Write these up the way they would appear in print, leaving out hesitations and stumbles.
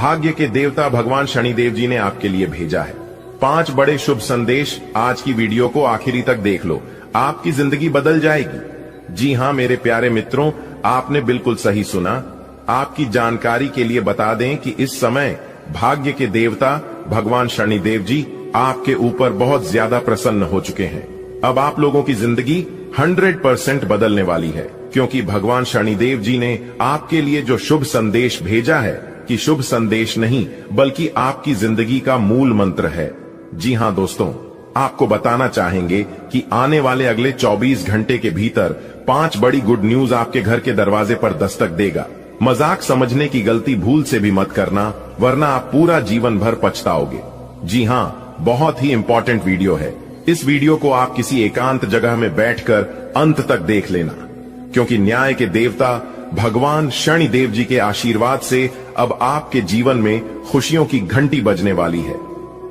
भाग्य के देवता भगवान शनिदेव जी ने आपके लिए भेजा है 5 बड़े शुभ संदेश। आज की वीडियो को आखिरी तक देख लो, आपकी जिंदगी बदल जाएगी। जी हां मेरे प्यारे मित्रों, आपने बिल्कुल सही सुना। आपकी जानकारी के लिए बता दें कि इस समय भाग्य के देवता भगवान शनिदेव जी आपके ऊपर बहुत ज्यादा प्रसन्न हो चुके हैं। अब आप लोगों की जिंदगी 100% बदलने वाली है, क्योंकि भगवान शनिदेव जी ने आपके लिए जो शुभ संदेश भेजा है कि शुभ संदेश नहीं बल्कि आपकी जिंदगी का मूल मंत्र है। जी हां दोस्तों, आपको बताना चाहेंगे कि आने वाले अगले 24 घंटे के भीतर 5 बड़ी गुड न्यूज आपके घर के दरवाजे पर दस्तक देगा। मजाक समझने की गलती भूल से भी मत करना, वरना आप पूरा जीवन भर पछताओगे। जी हां, बहुत ही इंपॉर्टेंट वीडियो है। इस वीडियो को आप किसी एकांत जगह में बैठकर अंत तक देख लेना, क्योंकि न्याय के देवता भगवान शनिदेव जी के आशीर्वाद से अब आपके जीवन में खुशियों की घंटी बजने वाली है।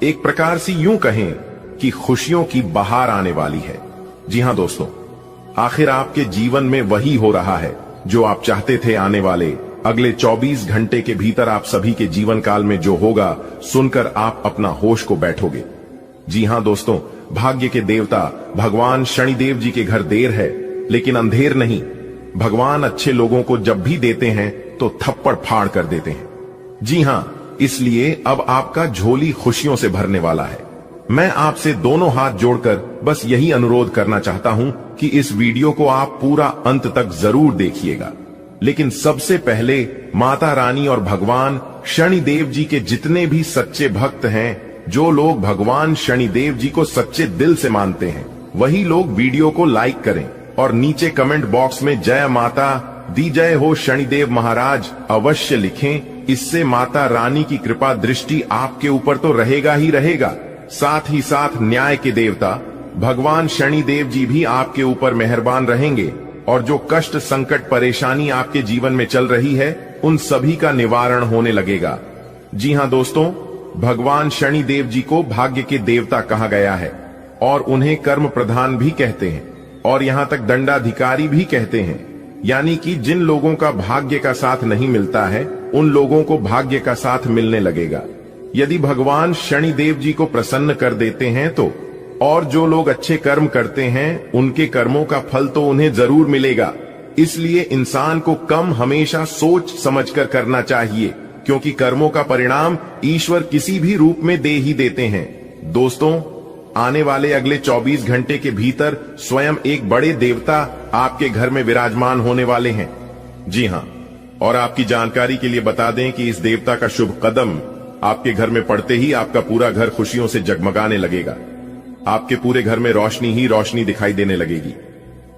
एक प्रकार से यूं कहें कि खुशियों की बहार आने वाली है। जी हां दोस्तों, आखिर आपके जीवन में वही हो रहा है जो आप चाहते थे। आने वाले अगले 24 घंटे के भीतर आप सभी के जीवन काल में जो होगा, सुनकर आप अपना होश को बैठोगे। जी हां दोस्तों, भाग्य के देवता भगवान शनिदेव जी के घर देर है लेकिन अंधेर नहीं। भगवान अच्छे लोगों को जब भी देते हैं तो थप्पड़ फाड़ कर देते हैं। जी हां, इसलिए अब आपका झोली खुशियों से भरने वाला है। मैं आपसे दोनों हाथ जोड़कर बस यही अनुरोध करना चाहता हूं कि इस वीडियो को आप पूरा अंत तक जरूर देखिएगा। लेकिन सबसे पहले माता रानी और भगवान शनिदेव जी के जितने भी सच्चे भक्त हैं, जो लोग भगवान शनिदेव जी को सच्चे दिल से मानते हैं, वही लोग वीडियो को लाइक करें और नीचे कमेंट बॉक्स में जय माता दी जय हो शनिदेव महाराज अवश्य लिखें। इससे माता रानी की कृपा दृष्टि आपके ऊपर तो रहेगा ही रहेगा, साथ ही साथ न्याय के देवता भगवान शनिदेव जी भी आपके ऊपर मेहरबान रहेंगे और जो कष्ट संकट परेशानी आपके जीवन में चल रही है उन सभी का निवारण होने लगेगा। जी हां दोस्तों, भगवान शनिदेव जी को भाग्य के देवता कहा गया है और उन्हें कर्म प्रधान भी कहते हैं और यहां तक दंडाधिकारी भी कहते हैं। यानी कि जिन लोगों का भाग्य का साथ नहीं मिलता है उन लोगों को भाग्य का साथ मिलने लगेगा। यदि भगवान शनिदेव जी को प्रसन्न कर देते हैं तो, और जो लोग अच्छे कर्म करते हैं उनके कर्मों का फल तो उन्हें जरूर मिलेगा। इसलिए इंसान को कम हमेशा सोच समझकर करना चाहिए, क्योंकि कर्मों का परिणाम ईश्वर किसी भी रूप में दे ही देते हैं। दोस्तों, आने वाले अगले 24 घंटे के भीतर स्वयं एक बड़े देवता आपके घर में विराजमान होने वाले हैं। जी हां, और आपकी जानकारी के लिए बता दें कि इस देवता का शुभ कदम आपके घर में पड़ते ही आपका पूरा घर खुशियों से जगमगाने लगेगा। आपके पूरे घर में रोशनी ही रोशनी दिखाई देने लगेगी।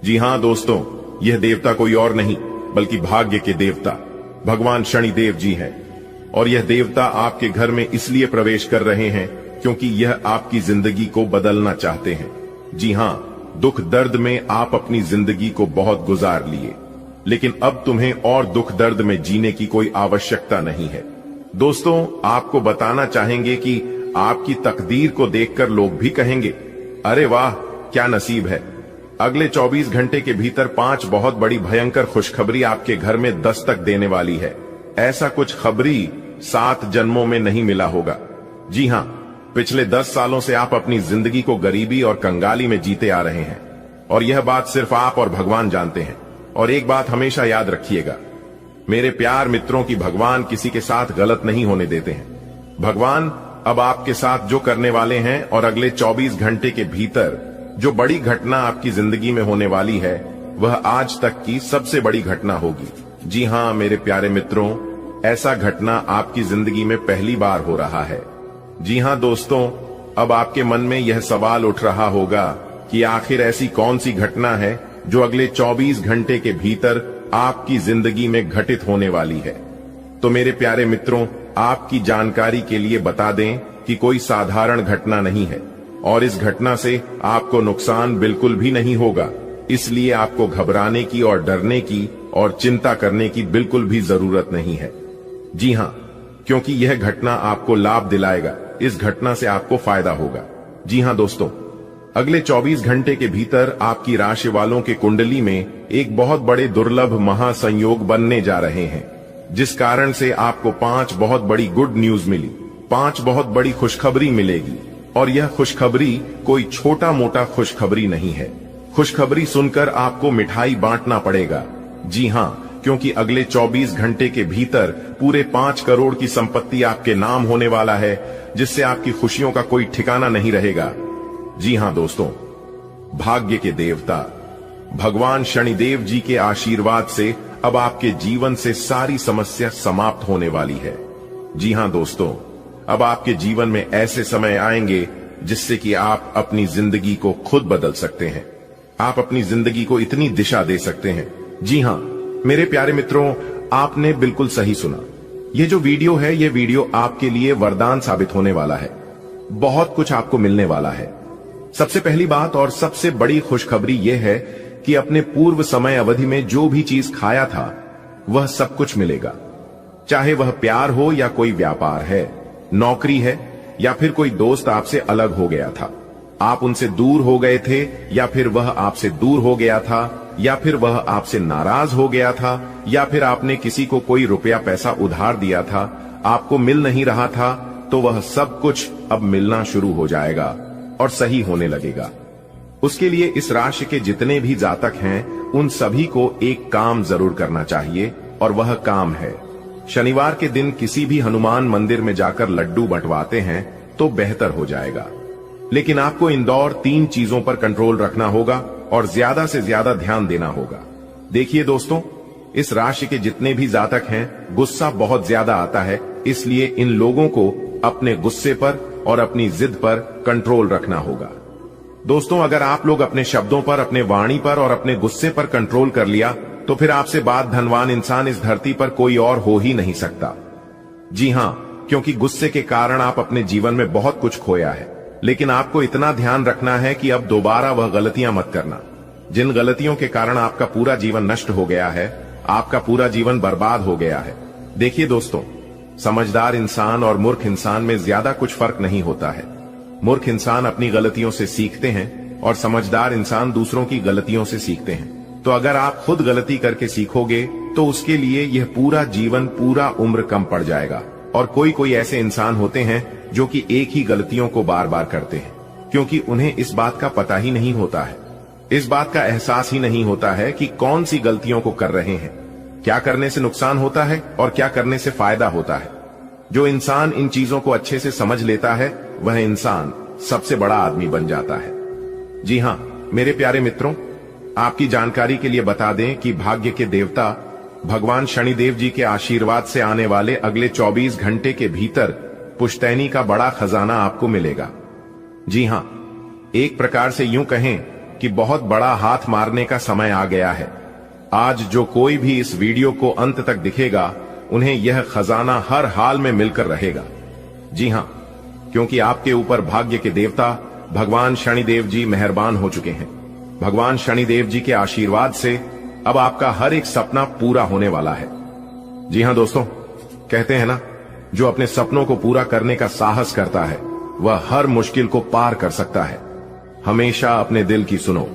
जी हां दोस्तों, यह देवता कोई और नहीं बल्कि भाग्य के देवता भगवान शनिदेव जी हैं। और यह देवता आपके घर में इसलिए प्रवेश कर रहे हैं क्योंकि यह आपकी जिंदगी को बदलना चाहते हैं। जी हां, दुख दर्द में आप अपनी जिंदगी को बहुत गुजार लिए, लेकिन अब तुम्हें और दुख दर्द में जीने की कोई आवश्यकता नहीं है। दोस्तों, आपको बताना चाहेंगे कि आपकी तकदीर को देखकर लोग भी कहेंगे, अरे वाह क्या नसीब है। अगले 24 घंटे के भीतर 5 बहुत बड़ी भयंकर खुशखबरी आपके घर में दस्तक देने वाली है। ऐसा कुछ खबरी 7 जन्मों में नहीं मिला होगा। जी हां, पिछले 10 सालों से आप अपनी जिंदगी को गरीबी और कंगाली में जीते आ रहे हैं और यह बात सिर्फ आप और भगवान जानते हैं। और एक बात हमेशा याद रखिएगा मेरे प्यार मित्रों की भगवान किसी के साथ गलत नहीं होने देते हैं। भगवान अब आपके साथ जो करने वाले हैं और अगले 24 घंटे के भीतर जो बड़ी घटना आपकी जिंदगी में होने वाली है, वह आज तक की सबसे बड़ी घटना होगी। जी हां मेरे प्यारे मित्रों, ऐसा घटना आपकी जिंदगी में पहली बार हो रहा है। जी हां दोस्तों, अब आपके मन में यह सवाल उठ रहा होगा कि आखिर ऐसी कौन सी घटना है जो अगले 24 घंटे के भीतर आपकी जिंदगी में घटित होने वाली है। तो मेरे प्यारे मित्रों, आपकी जानकारी के लिए बता दें कि कोई साधारण घटना नहीं है और इस घटना से आपको नुकसान बिल्कुल भी नहीं होगा। इसलिए आपको घबराने की और डरने की और चिंता करने की बिल्कुल भी जरूरत नहीं है। जी हां, क्योंकि यह घटना आपको लाभ दिलाएगा। इस घटना से आपको फायदा होगा। जी हां दोस्तों, अगले 24 घंटे के भीतर आपकी राशि वालों के कुंडली में एक बहुत बड़े दुर्लभ महासंयोग बनने जा रहे हैं। जिस कारण से आपको 5 बहुत बड़ी गुड न्यूज मिली, 5 बहुत बड़ी खुशखबरी मिलेगी। और यह खुशखबरी कोई छोटा मोटा खुशखबरी नहीं है। खुशखबरी सुनकर आपको मिठाई बांटना पड़ेगा। जी हां, क्योंकि अगले 24 घंटे के भीतर पूरे 5 करोड़ की संपत्ति आपके नाम होने वाला है, जिससे आपकी खुशियों का कोई ठिकाना नहीं रहेगा। जी हां दोस्तों, भाग्य के देवता भगवान शनिदेव जी के आशीर्वाद से अब आपके जीवन से सारी समस्या समाप्त होने वाली है। जी हां दोस्तों, अब आपके जीवन में ऐसे समय आएंगे जिससे कि आप अपनी जिंदगी को खुद बदल सकते हैं। आप अपनी जिंदगी को इतनी दिशा दे सकते हैं। जी हां मेरे प्यारे मित्रों, आपने बिल्कुल सही सुना। ये जो वीडियो है, ये वीडियो आपके लिए वरदान साबित होने वाला है। बहुत कुछ आपको मिलने वाला है। सबसे पहली बात और सबसे बड़ी खुशखबरी यह है कि अपने पूर्व समय अवधि में जो भी चीज खाया था वह सब कुछ मिलेगा। चाहे वह प्यार हो या कोई व्यापार है, नौकरी है या फिर कोई दोस्त आपसे अलग हो गया था, आप उनसे दूर हो गए थे या फिर वह आपसे दूर हो गया था, या फिर वह आपसे नाराज हो गया था, या फिर आपने किसी को कोई रुपया पैसा उधार दिया था, आपको मिल नहीं रहा था, तो वह सब कुछ अब मिलना शुरू हो जाएगा और सही होने लगेगा। उसके लिए इस राशि के जितने भी जातक हैं, उन सभी को एक काम जरूर करना चाहिए, और वह काम है शनिवार के दिन किसी भी हनुमान मंदिर में जाकर लड्डू बंटवाते हैं तो बेहतर हो जाएगा। लेकिन आपको इन दौर 3 चीजों पर कंट्रोल रखना होगा और ज्यादा से ज्यादा ध्यान देना होगा। देखिए दोस्तों, इस राशि के जितने भी जातक हैं, गुस्सा बहुत ज्यादा आता है, इसलिए इन लोगों को अपने गुस्से पर और अपनी जिद पर कंट्रोल रखना होगा। दोस्तों, अगर आप लोग अपने शब्दों पर, अपने वाणी पर और अपने गुस्से पर कंट्रोल कर लिया तो फिर आपसे बाद धनवान इंसान इस धरती पर कोई और हो ही नहीं सकता। जी हां, क्योंकि गुस्से के कारण आप अपने जीवन में बहुत कुछ खोया है। लेकिन आपको इतना ध्यान रखना है कि अब दोबारा वह गलतियां मत करना। जिन गलतियों के कारण आपका पूरा जीवन नष्ट हो गया है, आपका पूरा जीवन बर्बाद हो गया है। देखिए दोस्तों, समझदार इंसान और मूर्ख इंसान में ज्यादा कुछ फर्क नहीं होता है। मूर्ख इंसान अपनी गलतियों से सीखते हैं और समझदार इंसान दूसरों की गलतियों से सीखते हैं। तो अगर आप खुद गलती करके सीखोगे तो उसके लिए यह पूरा जीवन, पूरा उम्र कम पड़ जाएगा। और कोई ऐसे इंसान होते हैं जो कि एक ही गलतियों को बार बार करते हैं, क्योंकि उन्हें इस बात का पता ही नहीं होता है, इस बात का एहसास ही नहीं होता है कि कौन सी गलतियों को कर रहे हैं, क्या करने से नुकसान होता है और क्या करने से फायदा होता है। जो इंसान इन चीजों को अच्छे से समझ लेता है, वह इंसान सबसे बड़ा आदमी बन जाता है। जी हां मेरे प्यारे मित्रों, आपकी जानकारी के लिए बता दें कि भाग्य के देवता भगवान शनिदेव जी के आशीर्वाद से आने वाले अगले 24 घंटे के भीतर पुश्तैनी का बड़ा खजाना आपको मिलेगा। जी हां, एक प्रकार से यूं कहें कि बहुत बड़ा हाथ मारने का समय आ गया है। आज जो कोई भी इस वीडियो को अंत तक दिखेगा, उन्हें यह खजाना हर हाल में मिलकर रहेगा। जी हां, क्योंकि आपके ऊपर भाग्य के देवता भगवान शनिदेव जी मेहरबान हो चुके हैं। भगवान शनिदेव जी के आशीर्वाद से अब आपका हर एक सपना पूरा होने वाला है। जी हां दोस्तों, कहते हैं ना, जो अपने सपनों को पूरा करने का साहस करता है वह हर मुश्किल को पार कर सकता है। हमेशा अपने दिल की सुनो,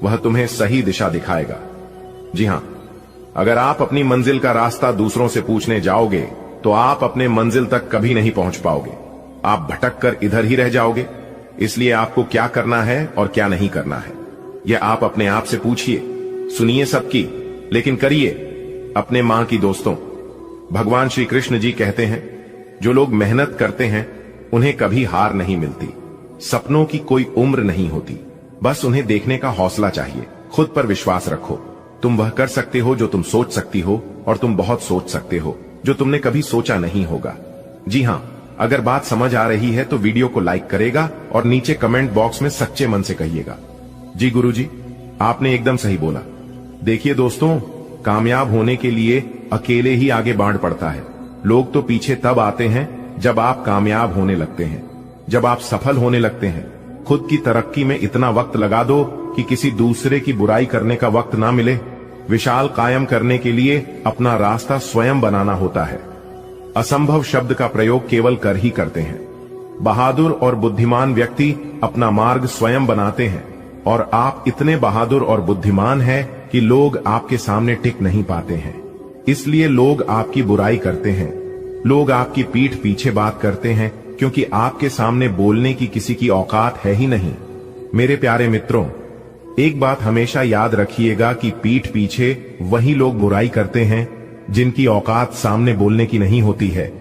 वह तुम्हें सही दिशा दिखाएगा। जी हां, अगर आप अपनी मंजिल का रास्ता दूसरों से पूछने जाओगे तो आप अपने मंजिल तक कभी नहीं पहुंच पाओगे। आप भटक कर इधर ही रह जाओगे। इसलिए आपको क्या करना है और क्या नहीं करना है, यह आप अपने आप से पूछिए। सुनिए सबकी, लेकिन करिए अपने मां की। दोस्तों, भगवान श्री कृष्ण जी कहते हैं, जो लोग मेहनत करते हैं उन्हें कभी हार नहीं मिलती। सपनों की कोई उम्र नहीं होती, बस उन्हें देखने का हौसला चाहिए। खुद पर विश्वास रखो। तुम वह कर सकते हो जो तुम सोच सकती हो, और तुम बहुत सोच सकते हो जो तुमने कभी सोचा नहीं होगा। जी हां, अगर बात समझ आ रही है तो वीडियो को लाइक करेगा और नीचे कमेंट बॉक्स में सच्चे मन से कहिएगा, जी गुरुजी आपने एकदम सही बोला। देखिए दोस्तों, कामयाब होने के लिए अकेले ही आगे बढ़ पड़ता है। लोग तो पीछे तब आते हैं जब आप कामयाब होने लगते हैं, जब आप सफल होने लगते हैं। खुद की तरक्की में इतना वक्त लगा दो कि किसी दूसरे की बुराई करने का वक्त ना मिले। विशाल कायम करने के लिए अपना रास्ता स्वयं बनाना होता है। असंभव शब्द का प्रयोग केवल कर ही करते हैं। बहादुर और बुद्धिमान व्यक्ति अपना मार्ग स्वयं बनाते हैं, और आप इतने बहादुर और बुद्धिमान हैं कि लोग आपके सामने टिक नहीं पाते हैं। इसलिए लोग आपकी बुराई करते हैं। लोग आपकी पीठ पीछे बात करते हैं क्योंकि आपके सामने बोलने की किसी की औकात है ही नहीं। मेरे प्यारे मित्रों, एक बात हमेशा याद रखिएगा कि पीठ पीछे वही लोग बुराई करते हैं जिनकी औकात सामने बोलने की नहीं होती है।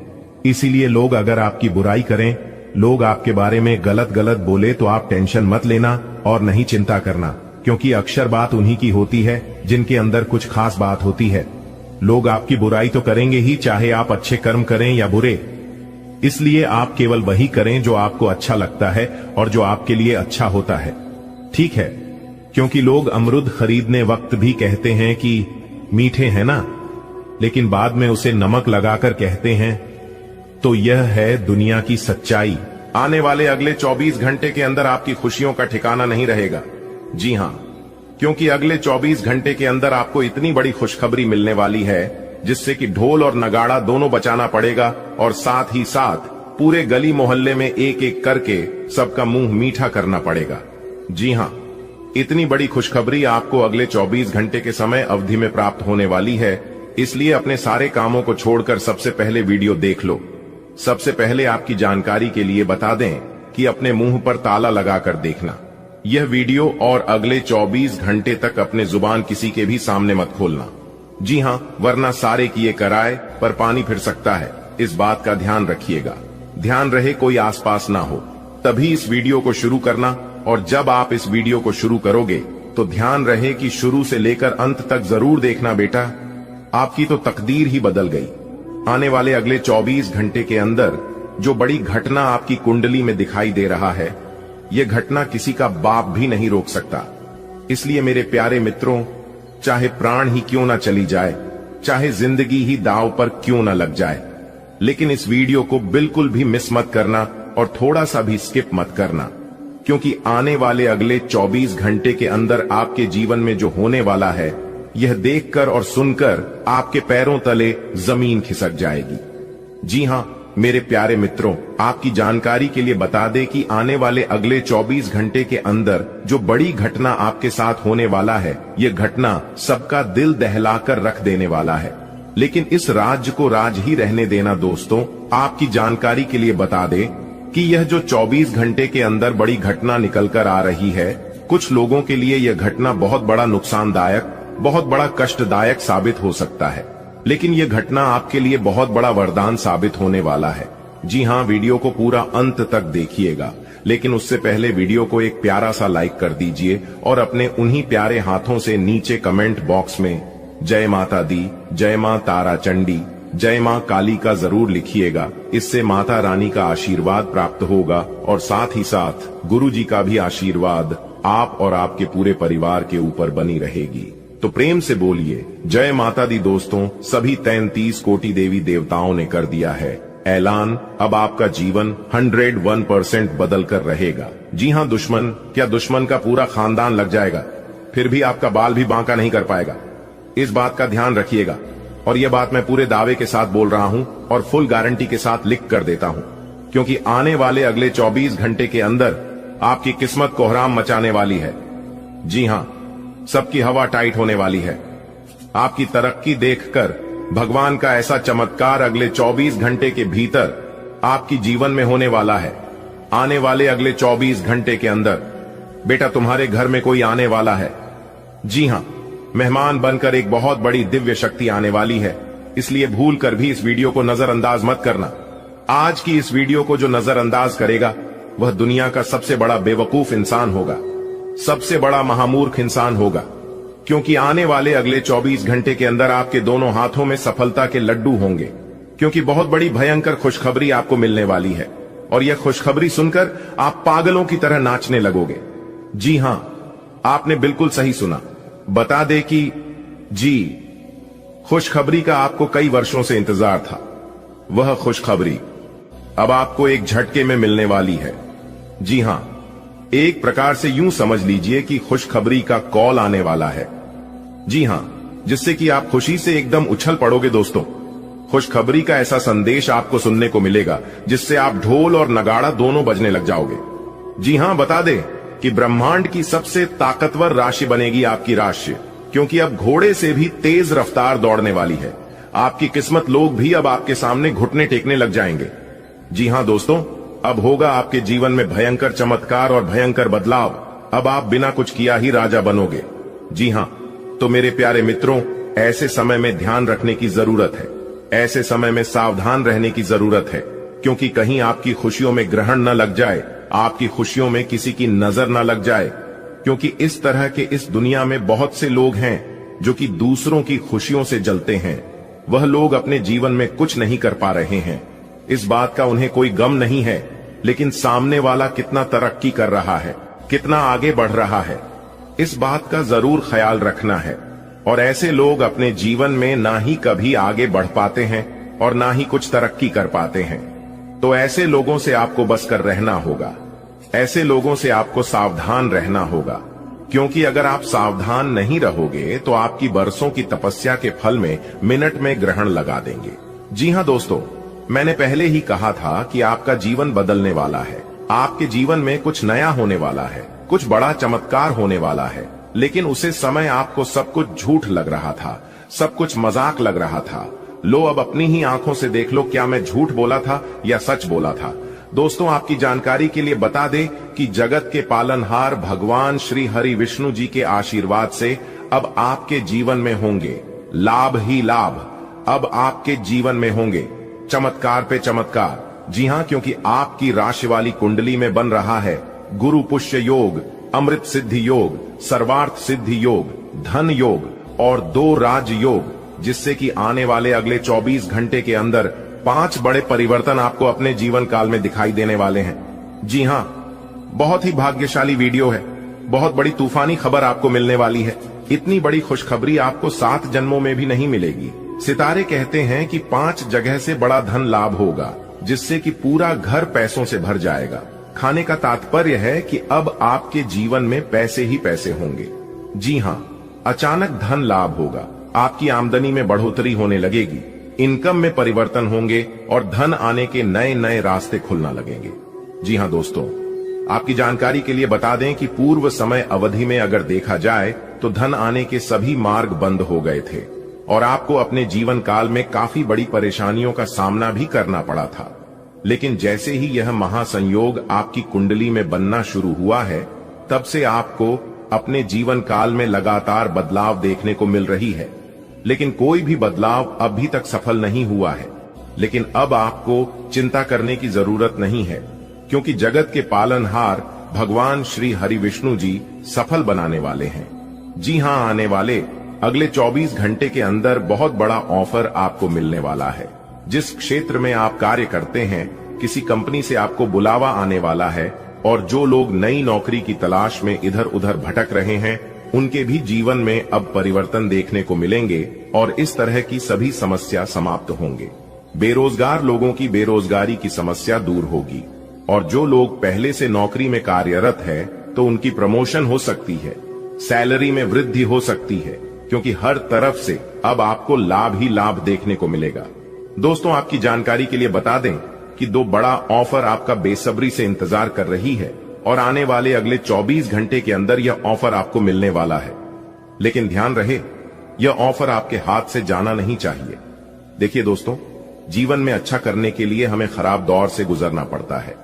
इसीलिए लोग अगर आपकी बुराई करें, लोग आपके बारे में गलत गलत बोले तो आप टेंशन मत लेना और नहीं चिंता करना, क्योंकि अक्सर बात उन्हीं की होती है जिनके अंदर कुछ खास बात होती है। लोग आपकी बुराई तो करेंगे ही, चाहे आप अच्छे कर्म करें या बुरे। इसलिए आप केवल वही करें जो आपको अच्छा लगता है और जो आपके लिए अच्छा होता है, ठीक है? क्योंकि लोग अमरूद खरीदने वक्त भी कहते हैं कि मीठे हैं ना, लेकिन बाद में उसे नमक लगाकर कहते हैं। तो यह है दुनिया की सच्चाई। आने वाले अगले 24 घंटे के अंदर आपकी खुशियों का ठिकाना नहीं रहेगा। जी हां, क्योंकि अगले 24 घंटे के अंदर आपको इतनी बड़ी खुशखबरी मिलने वाली है जिससे कि ढोल और नगाड़ा दोनों बचाना पड़ेगा और साथ ही साथ पूरे गली मोहल्ले में एक एक करके सबका मुंह मीठा करना पड़ेगा। जी हां, इतनी बड़ी खुशखबरी आपको अगले 24 घंटे के समय अवधि में प्राप्त होने वाली है। इसलिए अपने सारे कामों को छोड़कर सबसे पहले वीडियो देख लो। सबसे पहले आपकी जानकारी के लिए बता दें कि अपने मुंह पर ताला लगाकर देखना यह वीडियो, और अगले 24 घंटे तक अपने जुबान किसी के भी सामने मत खोलना। जी हां, वरना सारे किए कराए पर पानी फिर सकता है। इस बात का ध्यान रखिएगा। ध्यान रहे कोई आसपास ना हो, तभी इस वीडियो को शुरू करना। और जब आप इस वीडियो को शुरू करोगे तो ध्यान रहे कि शुरू से लेकर अंत तक जरूर देखना बेटा, आपकी तो तकदीर ही बदल गई। आने वाले अगले 24 घंटे के अंदर जो बड़ी घटना आपकी कुंडली में दिखाई दे रहा है, यह घटना किसी का बाप भी नहीं रोक सकता। इसलिए मेरे प्यारे मित्रों, चाहे प्राण ही क्यों ना चली जाए, चाहे जिंदगी ही दांव पर क्यों ना लग जाए, लेकिन इस वीडियो को बिल्कुल भी मिस मत करना और थोड़ा सा भी स्किप मत करना, क्योंकि आने वाले अगले 24 घंटे के अंदर आपके जीवन में जो होने वाला है, यह देखकर और सुनकर आपके पैरों तले जमीन खिसक जाएगी। जी हां मेरे प्यारे मित्रों, आपकी जानकारी के लिए बता दें कि आने वाले अगले 24 घंटे के अंदर जो बड़ी घटना आपके साथ होने वाला है, यह घटना सबका दिल दहलाकर रख देने वाला है। लेकिन इस राज को राज ही रहने देना दोस्तों। आपकी जानकारी के लिए बता दें कि यह जो 24 घंटे के अंदर बड़ी घटना निकल कर आ रही है, कुछ लोगों के लिए यह घटना बहुत बड़ा नुकसानदायक, बहुत बड़ा कष्टदायक साबित हो सकता है, लेकिन यह घटना आपके लिए बहुत बड़ा वरदान साबित होने वाला है। जी हां, वीडियो को पूरा अंत तक देखिएगा, लेकिन उससे पहले वीडियो को एक प्यारा सा लाइक कर दीजिए और अपने उन्हीं प्यारे हाथों से नीचे कमेंट बॉक्स में जय माता दी, जय मां तारा चंडी, जय मां काली का जरूर लिखिएगा। इससे माता रानी का आशीर्वाद प्राप्त होगा और साथ ही साथ गुरु जी का भी आशीर्वाद आप और आपके पूरे परिवार के ऊपर बनी रहेगी। तो प्रेम से बोलिए जय माता दी दोस्तों। सभी 33 कोटि देवी देवताओं ने कर दिया है ऐलान, अब आपका जीवन 101% बदल कर रहेगा। जी हां दुश्मन, क्या दुश्मन का पूरा खानदान लग जाएगा, फिर भी आपका बाल भी बांका नहीं कर पाएगा। इस बात का ध्यान रखिएगा, और यह बात मैं पूरे दावे के साथ बोल रहा हूं और फुल गारंटी के साथ लिख कर देता हूं, क्योंकि आने वाले अगले 24 घंटे के अंदर आपकी किस्मत कोहराम मचाने वाली है। जी हां, सबकी हवा टाइट होने वाली है। आपकी तरक्की देखकर भगवान का ऐसा चमत्कार अगले 24 घंटे के भीतर आपकी जीवन में होने वाला है। आने वाले अगले 24 घंटे के अंदर बेटा तुम्हारे घर में कोई आने वाला है। जी हां, मेहमान बनकर एक बहुत बड़ी दिव्य शक्ति आने वाली है, इसलिए भूल कर भी इस वीडियो को नजरअंदाज मत करना। आज की इस वीडियो को जो नजरअंदाज करेगा वह दुनिया का सबसे बड़ा बेवकूफ इंसान होगा, सबसे बड़ा महामूर्ख इंसान होगा, क्योंकि आने वाले अगले 24 घंटे के अंदर आपके दोनों हाथों में सफलता के लड्डू होंगे, क्योंकि बहुत बड़ी भयंकर खुशखबरी आपको मिलने वाली है और यह खुशखबरी सुनकर आप पागलों की तरह नाचने लगोगे। जी हां, आपने बिल्कुल सही सुना। बता दे कि जी खुशखबरी का आपको कई वर्षों से इंतजार था। वह खुशखबरी अब आपको एक झटके में मिलने वाली है। जी हां, एक प्रकार से यूं समझ लीजिए कि खुशखबरी का कॉल आने वाला है। जी हां, जिससे कि आप खुशी से एकदम उछल पड़ोगे दोस्तों। खुशखबरी का ऐसा संदेश आपको सुनने को मिलेगा जिससे आप ढोल और नगाड़ा दोनों बजने लग जाओगे। जी हां, बता दें कि ब्रह्मांड की सबसे ताकतवर राशि बनेगी आपकी राशि, क्योंकि अब घोड़े से भी तेज रफ्तार दौड़ने वाली है। आपकी किस्मत लोग भी अब आपके सामने घुटने टेकने लग जाएंगे। जी हां दोस्तों, अब होगा आपके जीवन में भयंकर चमत्कार और भयंकर बदलाव। अब आप बिना कुछ किया ही राजा बनोगे। जी हां, तो मेरे प्यारे मित्रों, ऐसे समय में ध्यान रखने की जरूरत है, ऐसे समय में सावधान रहने की जरूरत है, क्योंकि कहीं आपकी खुशियों में ग्रहण न लग जाए, आपकी खुशियों में किसी की नजर न लग जाए। क्योंकि इस तरह के इस दुनिया में बहुत से लोग हैं जो कि दूसरों की खुशियों से जलते हैं। वह लोग अपने जीवन में कुछ नहीं कर पा रहे हैं, इस बात का उन्हें कोई गम नहीं है, लेकिन सामने वाला कितना तरक्की कर रहा है, कितना आगे बढ़ रहा है, इस बात का जरूर ख्याल रखना है। और ऐसे लोग अपने जीवन में ना ही कभी आगे बढ़ पाते हैं और ना ही कुछ तरक्की कर पाते हैं। तो ऐसे लोगों से आपको बच कर रहना होगा, ऐसे लोगों से आपको सावधान रहना होगा, क्योंकि अगर आप सावधान नहीं रहोगे तो आपकी बरसों की तपस्या के फल में मिनट में ग्रहण लगा देंगे। जी हां दोस्तों, मैंने पहले ही कहा था कि आपका जीवन बदलने वाला है, आपके जीवन में कुछ नया होने वाला है, कुछ बड़ा चमत्कार होने वाला है। लेकिन उसे समय आपको सब कुछ झूठ लग रहा था, सब कुछ मजाक लग रहा था। लो अब अपनी ही आंखों से देख लो, क्या मैं झूठ बोला था या सच बोला था। दोस्तों, आपकी जानकारी के लिए बता दें कि जगत के पालनहार भगवान श्री हरि विष्णु जी के आशीर्वाद से अब आपके जीवन में होंगे लाभ ही लाभ। अब आपके जीवन में होंगे चमत्कार पे चमत्कार। जी हां, क्योंकि आपकी राशि वाली कुंडली में बन रहा है गुरु पुष्य योग, अमृत सिद्धि योग, सर्वार्थ सिद्धि योग, धन योग और 2 राज योग, जिससे कि आने वाले अगले 24 घंटे के अंदर 5 बड़े परिवर्तन आपको अपने जीवन काल में दिखाई देने वाले हैं। जी हां, बहुत ही भाग्यशाली वीडियो है, बहुत बड़ी तूफानी खबर आपको मिलने वाली है। इतनी बड़ी खुशखबरी आपको 7 जन्मों में भी नहीं मिलेगी। सितारे कहते हैं कि 5 जगह से बड़ा धन लाभ होगा, जिससे कि पूरा घर पैसों से भर जाएगा। खाने का तात्पर्य है कि अब आपके जीवन में पैसे ही पैसे होंगे। जी हां, अचानक धन लाभ होगा, आपकी आमदनी में बढ़ोतरी होने लगेगी, इनकम में परिवर्तन होंगे और धन आने के नए नए रास्ते खुलना लगेंगे। जी हां दोस्तों, आपकी जानकारी के लिए बता दें कि पूर्व समय अवधि में अगर देखा जाए तो धन आने के सभी मार्ग बंद हो गए थे और आपको अपने जीवन काल में काफी बड़ी परेशानियों का सामना भी करना पड़ा था। लेकिन जैसे ही यह महासंयोग आपकी कुंडली में बनना शुरू हुआ है, तब से आपको अपने जीवन काल में लगातार बदलाव देखने को मिल रही है। लेकिन कोई भी बदलाव अभी तक सफल नहीं हुआ है। लेकिन अब आपको चिंता करने की जरूरत नहीं है, क्योंकि जगत के पालनहार भगवान श्री हरि विष्णु जी सफल बनाने वाले हैं। जी हां, आने वाले अगले 24 घंटे के अंदर बहुत बड़ा ऑफर आपको मिलने वाला है। जिस क्षेत्र में आप कार्य करते हैं, किसी कंपनी से आपको बुलावा आने वाला है और जो लोग नई नौकरी की तलाश में इधर उधर भटक रहे हैं, उनके भी जीवन में अब परिवर्तन देखने को मिलेंगे और इस तरह की सभी समस्या समाप्त होंगे। बेरोजगार लोगों की बेरोजगारी की समस्या दूर होगी और जो लोग पहले से नौकरी में कार्यरत है तो उनकी प्रमोशन हो सकती है, सैलरी में वृद्धि हो सकती है, क्योंकि हर तरफ से अब आपको लाभ ही लाभ देखने को मिलेगा। दोस्तों, आपकी जानकारी के लिए बता दें कि 2 बड़ा ऑफर आपका बेसब्री से इंतजार कर रही है और आने वाले अगले 24 घंटे के अंदर यह ऑफर आपको मिलने वाला है। लेकिन ध्यान रहे, यह ऑफर आपके हाथ से जाना नहीं चाहिए। देखिए दोस्तों, जीवन में अच्छा करने के लिए हमें खराब दौर से गुजरना पड़ता है,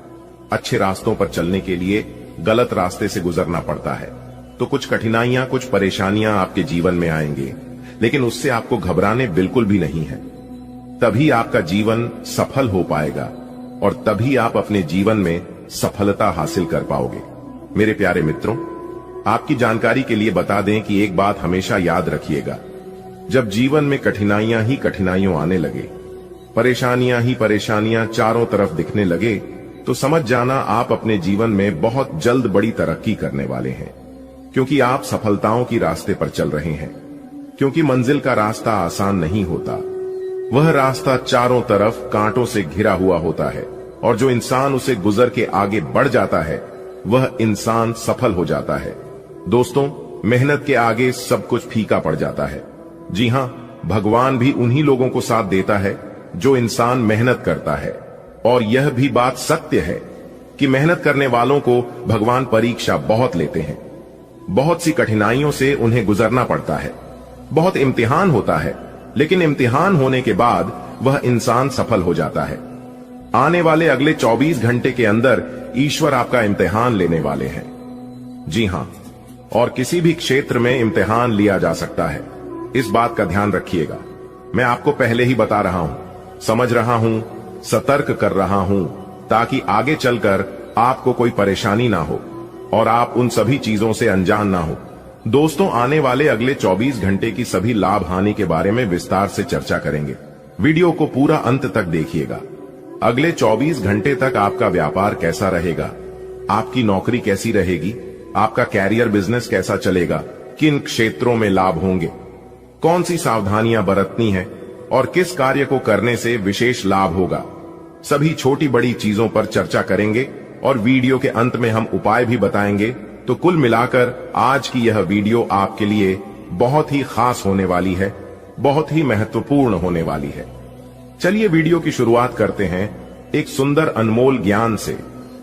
अच्छे रास्तों पर चलने के लिए गलत रास्ते से गुजरना पड़ता है। तो कुछ कठिनाइयां, कुछ परेशानियां आपके जीवन में आएंगे, लेकिन उससे आपको घबराने बिल्कुल भी नहीं है। तभी आपका जीवन सफल हो पाएगा और तभी आप अपने जीवन में सफलता हासिल कर पाओगे। मेरे प्यारे मित्रों, आपकी जानकारी के लिए बता दें कि एक बात हमेशा याद रखिएगा, जब जीवन में कठिनाइयां ही कठिनाइयां आने लगे, परेशानियां ही परेशानियां चारों तरफ दिखने लगे, तो समझ जाना आप अपने जीवन में बहुत जल्द बड़ी तरक्की करने वाले हैं, क्योंकि आप सफलताओं की रास्ते पर चल रहे हैं। क्योंकि मंजिल का रास्ता आसान नहीं होता, वह रास्ता चारों तरफ कांटों से घिरा हुआ होता है और जो इंसान उसे गुजर के आगे बढ़ जाता है, वह इंसान सफल हो जाता है। दोस्तों, मेहनत के आगे सब कुछ फीका पड़ जाता है। जी हां, भगवान भी उन्हीं लोगों को साथ देता है जो इंसान मेहनत करता है। और यह भी बात सत्य है कि मेहनत करने वालों को भगवान परीक्षा बहुत लेते हैं, बहुत सी कठिनाइयों से उन्हें गुजरना पड़ता है, बहुत इम्तिहान होता है, लेकिन इम्तिहान होने के बाद वह इंसान सफल हो जाता है। आने वाले अगले 24 घंटे के अंदर ईश्वर आपका इम्तिहान लेने वाले हैं। जी हां, और किसी भी क्षेत्र में इम्तिहान लिया जा सकता है, इस बात का ध्यान रखिएगा। मैं आपको पहले ही बता रहा हूं, समझ रहा हूं, सतर्क कर रहा हूं, ताकि आगे चलकर आपको कोई परेशानी ना हो और आप उन सभी चीजों से अनजान ना हो। दोस्तों, आने वाले अगले 24 घंटे की सभी लाभ हानि के बारे में विस्तार से चर्चा करेंगे। वीडियो को पूरा अंत तक देखिएगा। अगले 24 घंटे तक आपका व्यापार कैसा रहेगा, आपकी नौकरी कैसी रहेगी, आपका कैरियर बिजनेस कैसा चलेगा, किन क्षेत्रों में लाभ होंगे, कौन सी सावधानियां बरतनी है और किस कार्य को करने से विशेष लाभ होगा, सभी छोटी बड़ी चीजों पर चर्चा करेंगे और वीडियो के अंत में हम उपाय भी बताएंगे। तो कुल मिलाकर आज की यह वीडियो आपके लिए बहुत ही खास होने वाली है, बहुत ही महत्वपूर्ण होने वाली है। चलिए वीडियो की शुरुआत करते हैं एक सुंदर अनमोल ज्ञान से।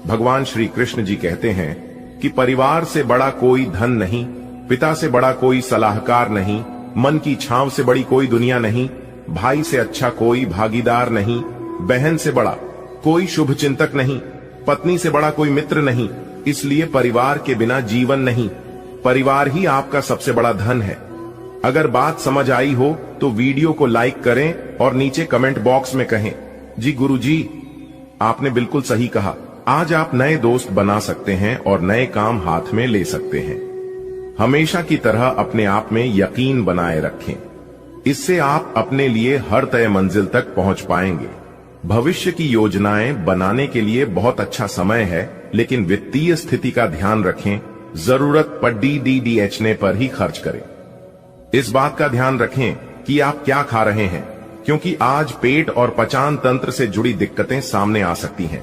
भगवान श्री कृष्ण जी कहते हैं कि परिवार से बड़ा कोई धन नहीं, पिता से बड़ा कोई सलाहकार नहीं, मन की छांव से बड़ी कोई दुनिया नहीं, भाई से अच्छा कोई भागीदार नहीं, बहन से बड़ा कोई शुभ चिंतक नहीं, पत्नी से बड़ा कोई मित्र नहीं। इसलिए परिवार के बिना जीवन नहीं, परिवार ही आपका सबसे बड़ा धन है। अगर बात समझ आई हो तो वीडियो को लाइक करें और नीचे कमेंट बॉक्स में कहें, जी गुरुजी, आपने बिल्कुल सही कहा। आज आप नए दोस्त बना सकते हैं और नए काम हाथ में ले सकते हैं। हमेशा की तरह अपने आप में यकीन बनाए रखें, इससे आप अपने लिए हर तय मंजिल तक पहुंच पाएंगे। भविष्य की योजनाएं बनाने के लिए बहुत अच्छा समय है, लेकिन वित्तीय स्थिति का ध्यान रखें। जरूरत पर DDDHने पर ही खर्च करें। इस बात का ध्यान रखें कि आप क्या खा रहे हैं, क्योंकि आज पेट और पचान तंत्र से जुड़ी दिक्कतें सामने आ सकती हैं।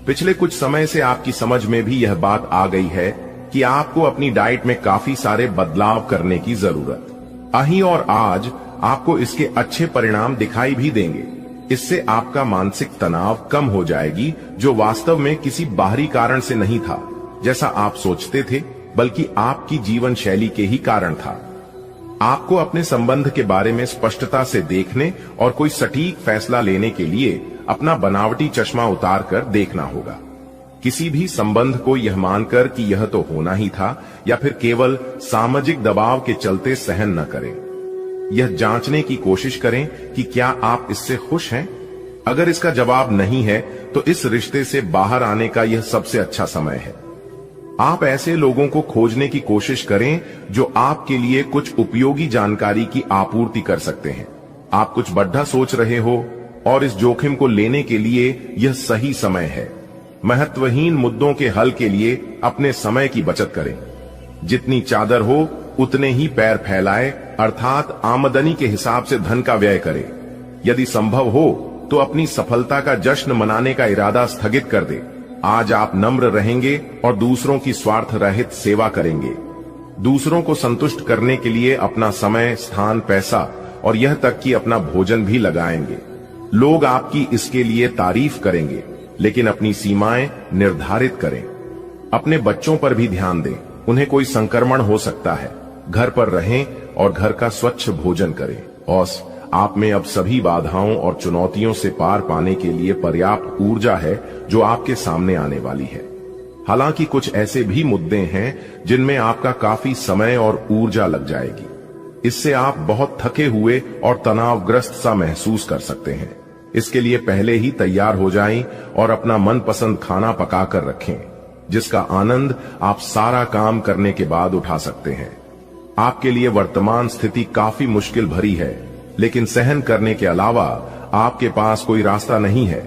पिछले कुछ समय से आपकी समझ में भी यह बात आ गई है कि आपको अपनी डाइट में काफी सारे बदलाव करने की जरूरत आई और आज आपको इसके अच्छे परिणाम दिखाई भी देंगे। इससे आपका मानसिक तनाव कम हो जाएगी, जो वास्तव में किसी बाहरी कारण से नहीं था जैसा आप सोचते थे, बल्कि आपकी जीवन शैली के ही कारण था। आपको अपने संबंध के बारे में स्पष्टता से देखने और कोई सटीक फैसला लेने के लिए अपना बनावटी चश्मा उतारकर देखना होगा। किसी भी संबंध को यह मानकर कि यह तो होना ही था या फिर केवल सामाजिक दबाव के चलते सहन न करें। यह जांचने की कोशिश करें कि क्या आप इससे खुश हैं। अगर इसका जवाब नहीं है तो इस रिश्ते से बाहर आने का यह सबसे अच्छा समय है। आप ऐसे लोगों को खोजने की कोशिश करें जो आपके लिए कुछ उपयोगी जानकारी की आपूर्ति कर सकते हैं। आप कुछ बड़ा सोच रहे हो और इस जोखिम को लेने के लिए यह सही समय है। महत्वहीन मुद्दों के हल के लिए अपने समय की बचत करें। जितनी चादर हो उतने ही पैर फैलाए, अर्थात आमदनी के हिसाब से धन का व्यय करें। यदि संभव हो तो अपनी सफलता का जश्न मनाने का इरादा स्थगित कर दे। आज आप नम्र रहेंगे और दूसरों की स्वार्थ रहित सेवा करेंगे। दूसरों को संतुष्ट करने के लिए अपना समय, स्थान, पैसा और यह तक कि अपना भोजन भी लगाएंगे। लोग आपकी इसके लिए तारीफ करेंगे, लेकिन अपनी सीमाएं निर्धारित करें। अपने बच्चों पर भी ध्यान दें, उन्हें कोई संक्रमण हो सकता है। घर पर रहें और घर का स्वच्छ भोजन करें। और आप में अब सभी बाधाओं और चुनौतियों से पार पाने के लिए पर्याप्त ऊर्जा है जो आपके सामने आने वाली है। हालांकि कुछ ऐसे भी मुद्दे हैं जिनमें आपका काफी समय और ऊर्जा लग जाएगी। इससे आप बहुत थके हुए और तनावग्रस्त सा महसूस कर सकते हैं। इसके लिए पहले ही तैयार हो जाएं और अपना मनपसंद खाना पकाकर रखें, जिसका आनंद आप सारा काम करने के बाद उठा सकते हैं। आपके लिए वर्तमान स्थिति काफी मुश्किल भरी है, लेकिन सहन करने के अलावा आपके पास कोई रास्ता नहीं है।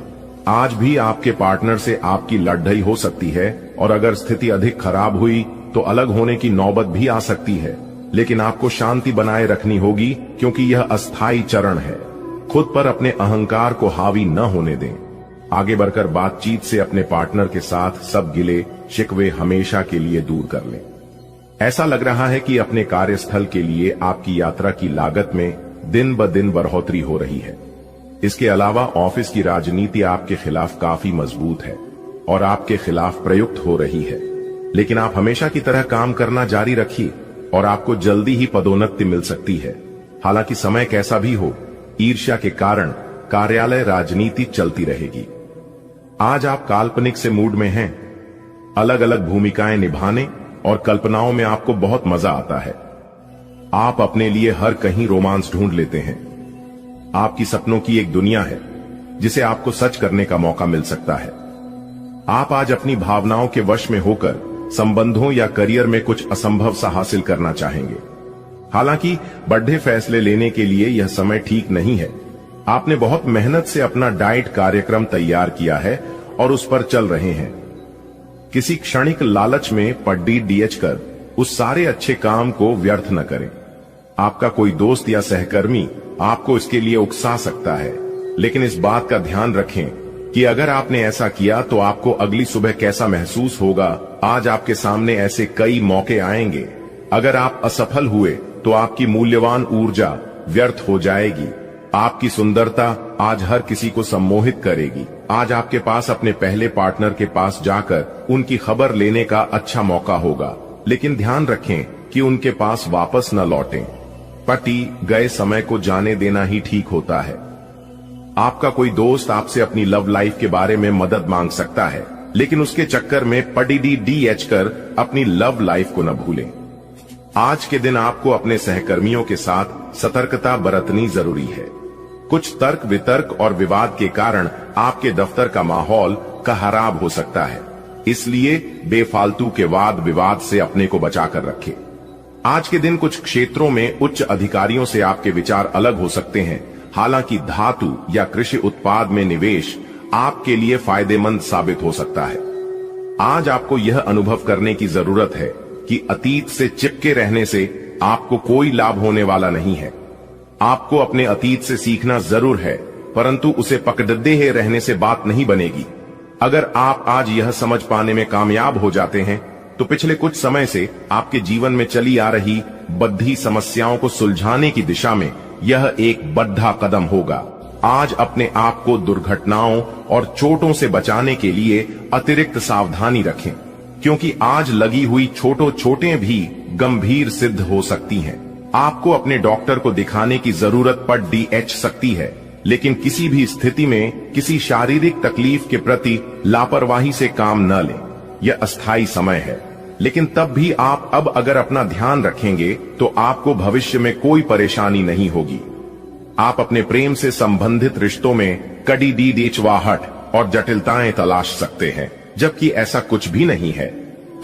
आज भी आपके पार्टनर से आपकी लड़ाई हो सकती है और अगर स्थिति अधिक खराब हुई तो अलग होने की नौबत भी आ सकती है। लेकिन आपको शांति बनाए रखनी होगी, क्योंकि यह अस्थायी चरण है। खुद पर अपने अहंकार को हावी न होने दें। आगे बढ़कर बातचीत से अपने पार्टनर के साथ सब गिले शिकवे हमेशा के लिए दूर कर लें। ऐसा लग रहा है कि अपने कार्यस्थल के लिए आपकी यात्रा की लागत में दिन ब दिन बढ़ोतरी हो रही है। इसके अलावा ऑफिस की राजनीति आपके खिलाफ काफी मजबूत है और आपके खिलाफ प्रयुक्त हो रही है। लेकिन आप हमेशा की तरह काम करना जारी रखिए और आपको जल्दी ही पदोन्नति मिल सकती है। हालांकि समय कैसा भी हो, ईर्ष्या के कारण कार्यालय राजनीति चलती रहेगी। आज आप काल्पनिक से मूड में हैं। अलग अलग भूमिकाएं निभाने और कल्पनाओं में आपको बहुत मजा आता है। आप अपने लिए हर कहीं रोमांस ढूंढ लेते हैं। आपकी सपनों की एक दुनिया है जिसे आपको सच करने का मौका मिल सकता है। आप आज अपनी भावनाओं के वश में होकर संबंधों या करियर में कुछ असंभव सा हासिल करना चाहेंगे। हालांकि बड़े फैसले लेने के लिए यह समय ठीक नहीं है। आपने बहुत मेहनत से अपना डाइट कार्यक्रम तैयार किया है और उस पर चल रहे हैं। किसी क्षणिक लालच में पड्डी डीएच कर उस सारे अच्छे काम को व्यर्थ न करें। आपका कोई दोस्त या सहकर्मी आपको इसके लिए उकसा सकता है, लेकिन इस बात का ध्यान रखें कि अगर आपने ऐसा किया तो आपको अगली सुबह कैसा महसूस होगा। आज आपके सामने ऐसे कई मौके आएंगे। अगर आप असफल हुए तो आपकी मूल्यवान ऊर्जा व्यर्थ हो जाएगी। आपकी सुंदरता आज हर किसी को सम्मोहित करेगी। आज आपके पास अपने पहले पार्टनर के पास जाकर उनकी खबर लेने का अच्छा मौका होगा, लेकिन ध्यान रखें कि उनके पास वापस न लौटें। पति गए समय को जाने देना ही ठीक होता है। आपका कोई दोस्त आपसे अपनी लव लाइफ के बारे में मदद मांग सकता है, लेकिन उसके चक्कर में पडी डीएच कर अपनी लव लाइफ को न भूलें। आज के दिन आपको अपने सहकर्मियों के साथ सतर्कता बरतनी जरूरी है। कुछ तर्क वितर्क और विवाद के कारण आपके दफ्तर का माहौल खराब हो सकता है, इसलिए बेफालतू के वाद विवाद से अपने को बचाकर रखें। आज के दिन कुछ क्षेत्रों में उच्च अधिकारियों से आपके विचार अलग हो सकते हैं। हालांकि धातु या कृषि उत्पाद में निवेश आपके लिए फायदेमंद साबित हो सकता है। आज आपको यह अनुभव करने की जरूरत है कि अतीत से चिपके रहने से आपको कोई लाभ होने वाला नहीं है। आपको अपने अतीत से सीखना जरूर है, परंतु उसे पकड़े रहने से बात नहीं बनेगी। अगर आप आज यह समझ पाने में कामयाब हो जाते हैं तो पिछले कुछ समय से आपके जीवन में चली आ रही बद्धी समस्याओं को सुलझाने की दिशा में यह एक बड़ा कदम होगा। आज अपने आप को दुर्घटनाओं और चोटों से बचाने के लिए अतिरिक्त सावधानी रखें, क्योंकि आज लगी हुई चोटें भी गंभीर सिद्ध हो सकती हैं। आपको अपने डॉक्टर को दिखाने की जरूरत पड़ डीएच सकती है, लेकिन किसी भी स्थिति में किसी शारीरिक तकलीफ के प्रति लापरवाही से काम न लें। यह अस्थायी समय है, लेकिन तब भी आप अब अगर अपना ध्यान रखेंगे तो आपको भविष्य में कोई परेशानी नहीं होगी। आप अपने प्रेम से संबंधित रिश्तों में कड़ी डीएचवाहट और जटिलताएं तलाश सकते हैं, जबकि ऐसा कुछ भी नहीं है।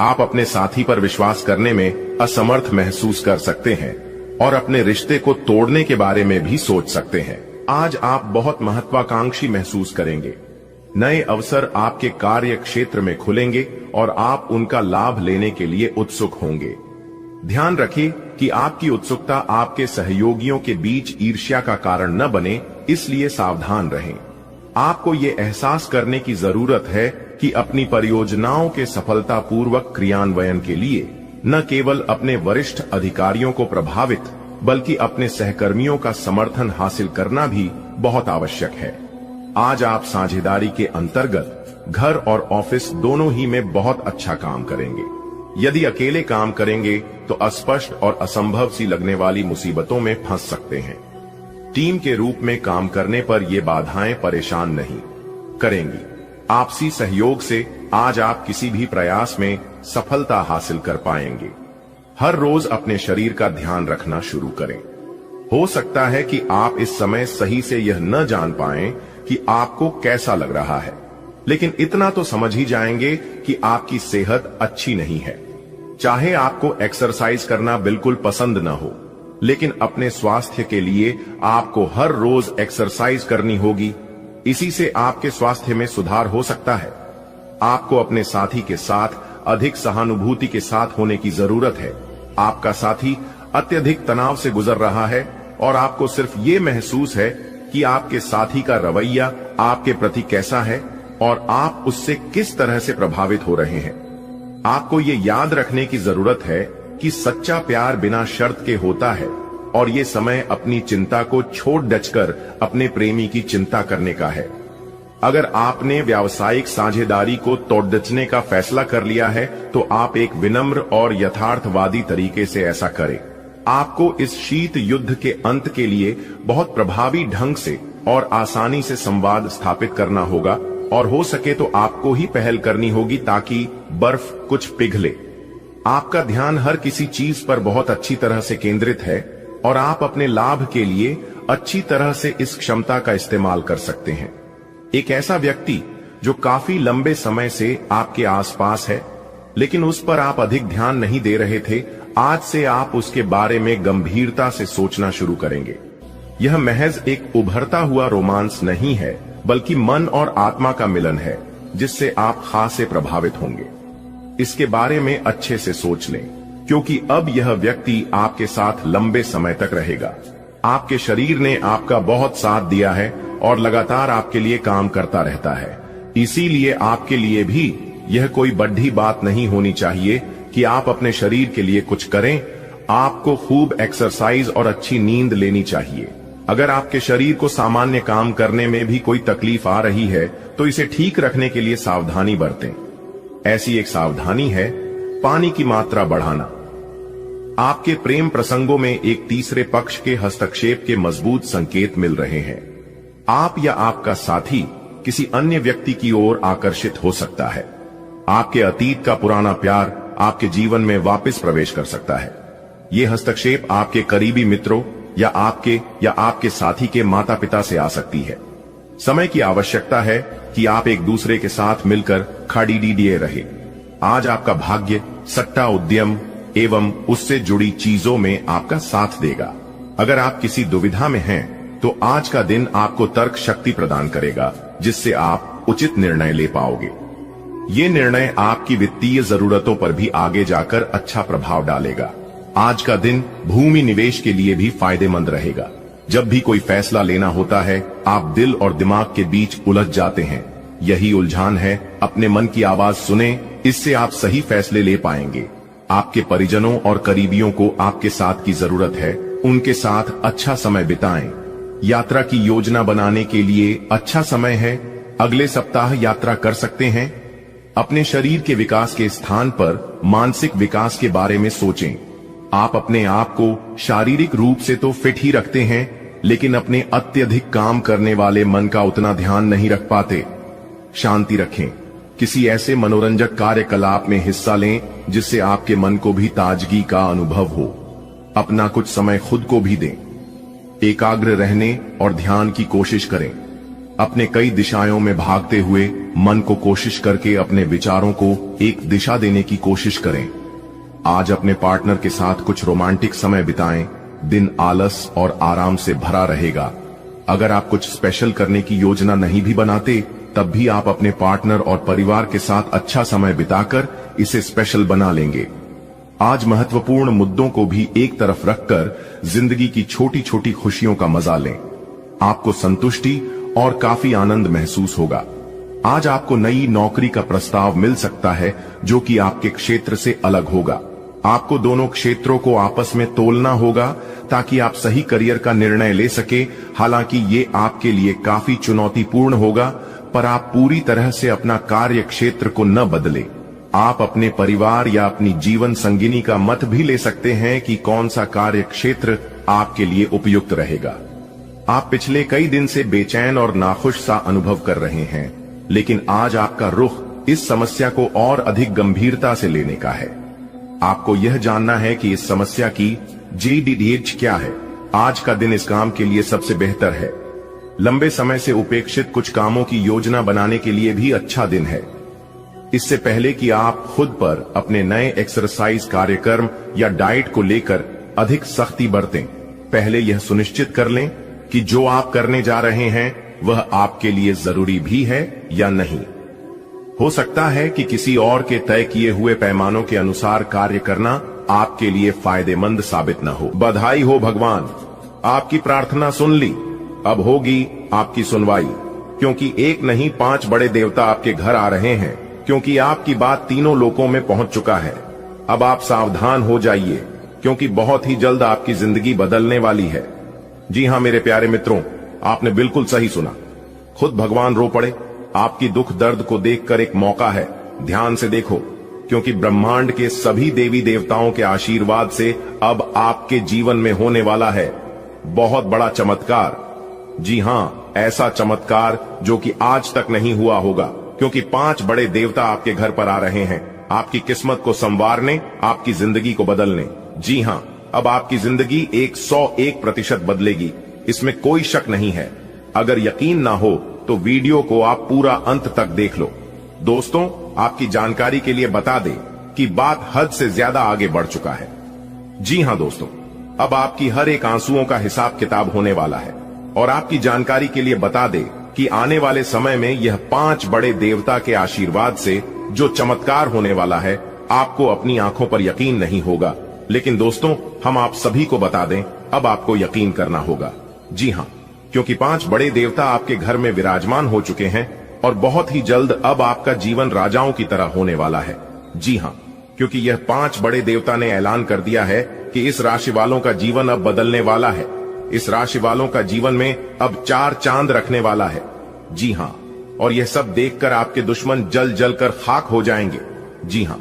आप अपने साथी पर विश्वास करने में असमर्थ महसूस कर सकते हैं और अपने रिश्ते को तोड़ने के बारे में भी सोच सकते हैं। आज आप बहुत महत्वाकांक्षी महसूस करेंगे। नए अवसर आपके कार्य क्षेत्र में खुलेंगे और आप उनका लाभ लेने के लिए उत्सुक होंगे। ध्यान रखें कि आपकी उत्सुकता आपके सहयोगियों के बीच ईर्ष्या का कारण न बने, इसलिए सावधान रहें। आपको ये एहसास करने की जरूरत है कि अपनी परियोजनाओं के सफलतापूर्वक क्रियान्वयन के लिए न केवल अपने वरिष्ठ अधिकारियों को प्रभावित, बल्कि अपने सहकर्मियों का समर्थन हासिल करना भी बहुत आवश्यक है। आज आप साझेदारी के अंतर्गत घर और ऑफिस दोनों ही में बहुत अच्छा काम करेंगे। यदि अकेले काम करेंगे तो अस्पष्ट और असंभव सी लगने वाली मुसीबतों में फंस सकते हैं। टीम के रूप में काम करने पर ये बाधाएं परेशान नहीं करेंगी। आपसी सहयोग से आज आप किसी भी प्रयास में सफलता हासिल कर पाएंगे। हर रोज अपने शरीर का ध्यान रखना शुरू करें। हो सकता है कि आप इस समय सही से यह न जान पाएं कि आपको कैसा लग रहा है, लेकिन इतना तो समझ ही जाएंगे कि आपकी सेहत अच्छी नहीं है। चाहे आपको एक्सरसाइज करना बिल्कुल पसंद न हो, लेकिन अपने स्वास्थ्य के लिए आपको हर रोज एक्सरसाइज करनी होगी। इसी से आपके स्वास्थ्य में सुधार हो सकता है। आपको अपने साथी के साथ अधिक सहानुभूति के साथ होने की जरूरत है। आपका साथी अत्यधिक तनाव से गुजर रहा है और आपको सिर्फ ये महसूस है कि आपके साथी का रवैया आपके प्रति कैसा है और आप उससे किस तरह से प्रभावित हो रहे हैं। आपको ये याद रखने की जरूरत है कि सच्चा प्यार बिना शर्त के होता है और ये समय अपनी चिंता को छोड़ डचकर अपने प्रेमी की चिंता करने का है। अगर आपने व्यावसायिक साझेदारी को तोड़ने का फैसला कर लिया है तो आप एक विनम्र और यथार्थवादी तरीके से ऐसा करें। आपको इस शीत युद्ध के अंत के लिए बहुत प्रभावी ढंग से और आसानी से संवाद स्थापित करना होगा, और हो सके तो आपको ही पहल करनी होगी ताकि बर्फ कुछ पिघले। आपका ध्यान हर किसी चीज पर बहुत अच्छी तरह से केंद्रित है और आप अपने लाभ के लिए अच्छी तरह से इस क्षमता का इस्तेमाल कर सकते हैं। एक ऐसा व्यक्ति जो काफी लंबे समय से आपके आसपास है लेकिन उस पर आप अधिक ध्यान नहीं दे रहे थे, आज से आप उसके बारे में गंभीरता से सोचना शुरू करेंगे। यह महज एक उभरता हुआ रोमांस नहीं है, बल्कि मन और आत्मा का मिलन है जिससे आप खासे प्रभावित होंगे। इसके बारे में अच्छे से सोच लें, क्योंकि अब यह व्यक्ति आपके साथ लंबे समय तक रहेगा। आपके शरीर ने आपका बहुत साथ दिया है और लगातार आपके लिए काम करता रहता है। इसीलिए आपके लिए भी यह कोई बड़ी बात नहीं होनी चाहिए कि आप अपने शरीर के लिए कुछ करें। आपको खूब एक्सरसाइज और अच्छी नींद लेनी चाहिए। अगर आपके शरीर को सामान्य काम करने में भी कोई तकलीफ आ रही है तो इसे ठीक रखने के लिए सावधानी बरतें। ऐसी एक सावधानी है पानी की मात्रा बढ़ाना। आपके प्रेम प्रसंगों में एक तीसरे पक्ष के हस्तक्षेप के मजबूत संकेत मिल रहे हैं। आप या आपका साथी किसी अन्य व्यक्ति की ओर आकर्षित हो सकता है। आपके अतीत का पुराना प्यार आपके जीवन में वापस प्रवेश कर सकता है। ये हस्तक्षेप आपके करीबी मित्रों या आपके साथी के माता पिता से आ सकती है। समय की आवश्यकता है कि आप एक दूसरे के साथ मिलकर खड़ीडीडिए रहे। आज आपका भाग्य सट्टा उद्यम एवं उससे जुड़ी चीजों में आपका साथ देगा। अगर आप किसी दुविधा में हैं, तो आज का दिन आपको तर्क शक्ति प्रदान करेगा, जिससे आप उचित निर्णय ले पाओगे। ये निर्णय आपकी वित्तीय जरूरतों पर भी आगे जाकर अच्छा प्रभाव डालेगा। आज का दिन भूमि निवेश के लिए भी फायदेमंद रहेगा। जब भी कोई फैसला लेना होता है, आप दिल और दिमाग के बीच उलझ जाते हैं। यही उलझान है। अपने मन की आवाज सुने, इससे आप सही फैसले ले पाएंगे। आपके परिजनों और करीबियों को आपके साथ की जरूरत है। उनके साथ अच्छा समय बिताएं। यात्रा की योजना बनाने के लिए अच्छा समय है। अगले सप्ताह यात्रा कर सकते हैं। अपने शरीर के विकास के स्थान पर मानसिक विकास के बारे में सोचें। आप अपने आप को शारीरिक रूप से तो फिट ही रखते हैं, लेकिन अपने अत्यधिक काम करने वाले मन का उतना ध्यान नहीं रख पाते। शांति रखें। किसी ऐसे मनोरंजक कार्यकलाप में हिस्सा लें जिससे आपके मन को भी ताजगी का अनुभव हो। अपना कुछ समय खुद को भी दें। एकाग्र रहने और ध्यान की कोशिश करें। अपने कई दिशाओं में भागते हुए मन को कोशिश करके अपने विचारों को एक दिशा देने की कोशिश करें। आज अपने पार्टनर के साथ कुछ रोमांटिक समय बिताएं। दिन आलस और आराम से भरा रहेगा। अगर आप कुछ स्पेशल करने की योजना नहीं भी बनाते, तब भी आप अपने पार्टनर और परिवार के साथ अच्छा समय बिताकर इसे स्पेशल बना लेंगे। आज महत्वपूर्ण मुद्दों को भी एक तरफ रखकर जिंदगी की छोटी छोटी खुशियों का मजा लें। आपको संतुष्टि और काफी आनंद महसूस होगा। आज आपको नई नौकरी का प्रस्ताव मिल सकता है जो कि आपके क्षेत्र से अलग होगा। आपको दोनों क्षेत्रों को आपस में तोलना होगा ताकि आप सही करियर का निर्णय ले सके। हालांकि ये आपके लिए काफी चुनौतीपूर्ण होगा, पर आप पूरी तरह से अपना कार्य क्षेत्र को न बदले। आप अपने परिवार या अपनी जीवन संगिनी का मत भी ले सकते हैं कि कौन सा कार्य क्षेत्र आपके लिए उपयुक्त रहेगा। आप पिछले कई दिन से बेचैन और नाखुश सा अनुभव कर रहे हैं, लेकिन आज आपका रुख इस समस्या को और अधिक गंभीरता से लेने का है। आपको यह जानना है कि इस समस्या की JDDH क्या है। आज का दिन इस काम के लिए सबसे बेहतर है। लंबे समय से उपेक्षित कुछ कामों की योजना बनाने के लिए भी अच्छा दिन है। इससे पहले कि आप खुद पर अपने नए एक्सरसाइज कार्यक्रम या डाइट को लेकर अधिक सख्ती बरतें, पहले यह सुनिश्चित कर लें कि जो आप करने जा रहे हैं वह आपके लिए जरूरी भी है या नहीं। हो सकता है कि किसी और के तय किए हुए पैमानों के अनुसार कार्य करना आपके लिए फायदेमंद साबित न हो। बधाई हो भगवान, आपकी प्रार्थना सुन ली। अब होगी आपकी सुनवाई, क्योंकि एक नहीं 5 बड़े देवता आपके घर आ रहे हैं, क्योंकि आपकी बात तीनों लोकों में पहुंच चुका है। अब आप सावधान हो जाइए, क्योंकि बहुत ही जल्द आपकी जिंदगी बदलने वाली है। जी हां मेरे प्यारे मित्रों, आपने बिल्कुल सही सुना। खुद भगवान रो पड़े। आपकी दुख दर्द को देखकर एक मौका है। ध्यान से देखो। क्योंकि ब्रह्मांड के सभी देवी देवताओं के आशीर्वाद से अब आपके जीवन में होने वाला है बहुत बड़ा चमत्कार। जी हां, ऐसा चमत्कार जो कि आज तक नहीं हुआ होगा, क्योंकि 5 बड़े देवता आपके घर पर आ रहे हैं आपकी किस्मत को संवारने, आपकी जिंदगी को बदलने। जी हां, अब आपकी जिंदगी 101% बदलेगी, इसमें कोई शक नहीं है। अगर यकीन ना हो तो वीडियो को आप पूरा अंत तक देख लो। दोस्तों, आपकी जानकारी के लिए बता दें कि बात हद से ज्यादा आगे बढ़ चुका है। जी हां दोस्तों, अब आपकी हर एक आंसुओं का हिसाब किताब होने वाला है। और आपकी जानकारी के लिए बता दें कि आने वाले समय में यह 5 बड़े देवता के आशीर्वाद से जो चमत्कार होने वाला है, आपको अपनी आंखों पर यकीन नहीं होगा। लेकिन दोस्तों, हम आप सभी को बता दें, अब आपको यकीन करना होगा। जी हां, क्योंकि 5 बड़े देवता आपके घर में विराजमान हो चुके हैं और बहुत ही जल्द अब आपका जीवन राजाओं की तरह होने वाला है। जी हां, क्योंकि यह 5 बड़े देवता ने ऐलान कर दिया है कि इस राशि वालों का जीवन अब बदलने वाला है। इस राशि वालों का जीवन में अब 4 चांद रखने वाला है। जी हां, और यह सब देखकर आपके दुश्मन जल जल कर खाक हो जाएंगे। जी हां,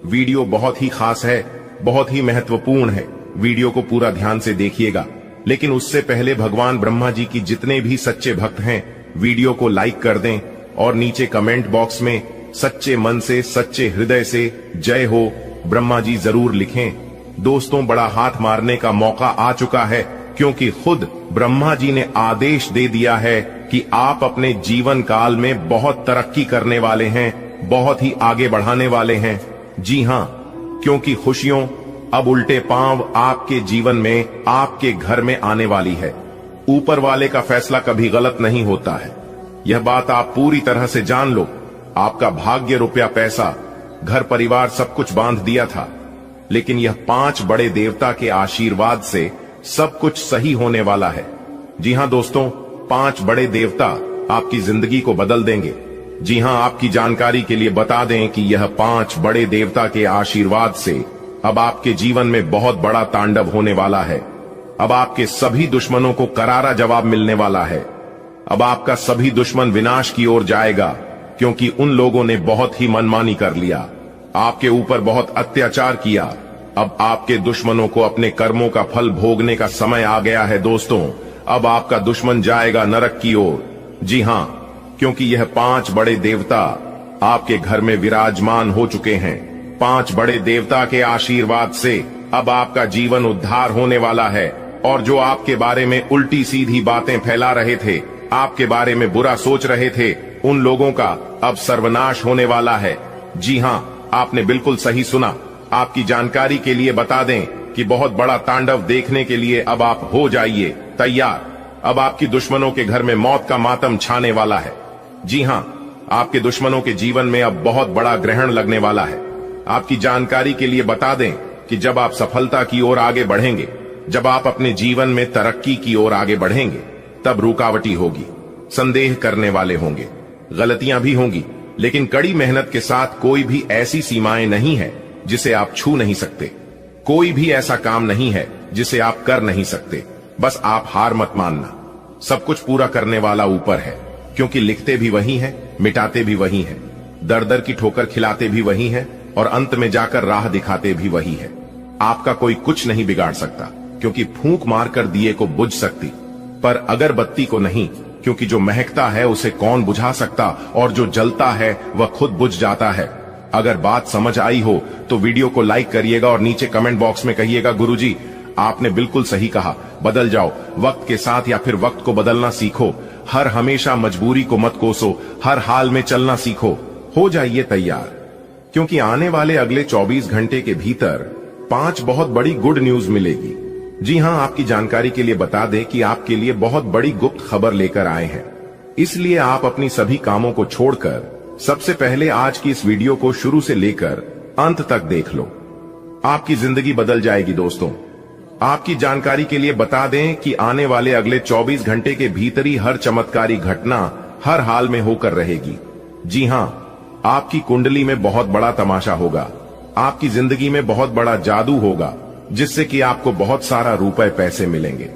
वीडियो बहुत ही खास है, बहुत ही महत्वपूर्ण है। वीडियो को पूरा ध्यान से देखिएगा। लेकिन उससे पहले भगवान ब्रह्मा जी की जितने भी सच्चे भक्त हैं, वीडियो को लाइक कर दें और नीचे कमेंट बॉक्स में सच्चे मन से, सच्चे हृदय से जय हो ब्रह्मा जी जरूर लिखें। दोस्तों, बड़ा हाथ मारने का मौका आ चुका है, क्योंकि खुद ब्रह्मा जी ने आदेश दे दिया है कि आप अपने जीवन काल में बहुत तरक्की करने वाले हैं, बहुत ही आगे बढ़ाने वाले हैं। जी हां, क्योंकि खुशियों अब उल्टे पांव आपके जीवन में, आपके घर में आने वाली है। ऊपर वाले का फैसला कभी गलत नहीं होता है, यह बात आप पूरी तरह से जान लो। आपका भाग्य, रुपया, पैसा, घर परिवार सब कुछ बांध दिया था, लेकिन यह 5 बड़े देवता के आशीर्वाद से सब कुछ सही होने वाला है। जी हां दोस्तों, 5 बड़े देवता आपकी जिंदगी को बदल देंगे। जी हां, आपकी जानकारी के लिए बता दें कि यह 5 बड़े देवता के आशीर्वाद से अब आपके जीवन में बहुत बड़ा तांडव होने वाला है। अब आपके सभी दुश्मनों को करारा जवाब मिलने वाला है। अब आपका सभी दुश्मन विनाश की ओर जाएगा, क्योंकि उन लोगों ने बहुत ही मनमानी कर लिया, आपके ऊपर बहुत अत्याचार किया। अब आपके दुश्मनों को अपने कर्मों का फल भोगने का समय आ गया है। दोस्तों, अब आपका दुश्मन जाएगा नरक की ओर। जी हां, क्योंकि यह 5 बड़े देवता आपके घर में विराजमान हो चुके हैं। 5 बड़े देवता के आशीर्वाद से अब आपका जीवन उद्धार होने वाला है। और जो आपके बारे में उल्टी सीधी बातें फैला रहे थे, आपके बारे में बुरा सोच रहे थे, उन लोगों का अब सर्वनाश होने वाला है। जी हां, आपने बिल्कुल सही सुना। आपकी जानकारी के लिए बता दें कि बहुत बड़ा तांडव देखने के लिए अब आप हो जाइए तैयार। अब आपकी दुश्मनों के घर में मौत का मातम छाने वाला है। जी हां, आपके दुश्मनों के जीवन में अब बहुत बड़ा ग्रहण लगने वाला है। आपकी जानकारी के लिए बता दें कि जब आप सफलता की ओर आगे बढ़ेंगे, जब आप अपने जीवन में तरक्की की ओर आगे बढ़ेंगे, तब रुकावटी होगी, संदेह करने वाले होंगे, गलतियां भी होंगी, लेकिन कड़ी मेहनत के साथ कोई भी ऐसी सीमाएं नहीं है जिसे आप छू नहीं सकते। कोई भी ऐसा काम नहीं है जिसे आप कर नहीं सकते। बस आप हार मत मानना। सब कुछ पूरा करने वाला ऊपर है, क्योंकि लिखते भी वही हैं, मिटाते भी वही हैं, दर दर की ठोकर खिलाते भी वही हैं और अंत में जाकर राह दिखाते भी वही है। आपका कोई कुछ नहीं बिगाड़ सकता, क्योंकि फूंक मारकर दिए को बुझ सकती, पर अगरबत्ती को नहीं, क्योंकि जो महकता है उसे कौन बुझा सकता, और जो जलता है वह खुद बुझ जाता है। अगर बात समझ आई हो तो वीडियो को लाइक करिएगा और नीचे कमेंट बॉक्स में कहिएगा, गुरुजी आपने बिल्कुल सही कहा, बदल जाओ वक्त के साथ, या फिर वक्त को बदलना सीखो। हर हमेशा मजबूरी को मत कोसो, हर हाल में चलना सीखो। हो जाइए तैयार, क्योंकि आने वाले अगले 24 घंटे के भीतर 5 बहुत बड़ी गुड न्यूज मिलेगी। जी हां, आपकी जानकारी के लिए बता दें कि आपके लिए बहुत बड़ी गुप्त खबर लेकर आए हैं। इसलिए आप अपनी सभी कामों को छोड़कर सबसे पहले आज की इस वीडियो को शुरू से लेकर अंत तक देख लो। आपकी जिंदगी बदल जाएगी। दोस्तों, आपकी जानकारी के लिए बता दें कि आने वाले अगले 24 घंटे के भीतर ही हर चमत्कारी घटना हर हाल में होकर रहेगी। जी हां, आपकी कुंडली में बहुत बड़ा तमाशा होगा, आपकी जिंदगी में बहुत बड़ा जादू होगा, जिससे कि आपको बहुत सारा रुपए पैसे मिलेंगे।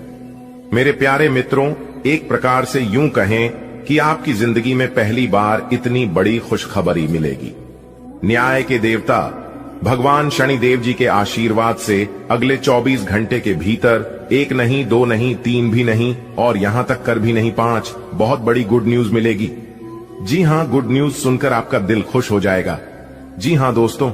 मेरे प्यारे मित्रों, एक प्रकार से यूं कहें कि आपकी जिंदगी में पहली बार इतनी बड़ी खुशखबरी मिलेगी। न्याय के देवता भगवान शनिदेव जी के आशीर्वाद से अगले 24 घंटे के भीतर एक नहीं, दो नहीं, तीन भी नहीं और यहां तक कर भी नहीं 5 बहुत बड़ी गुड न्यूज मिलेगी। जी हां, गुड न्यूज सुनकर आपका दिल खुश हो जाएगा। जी हां दोस्तों,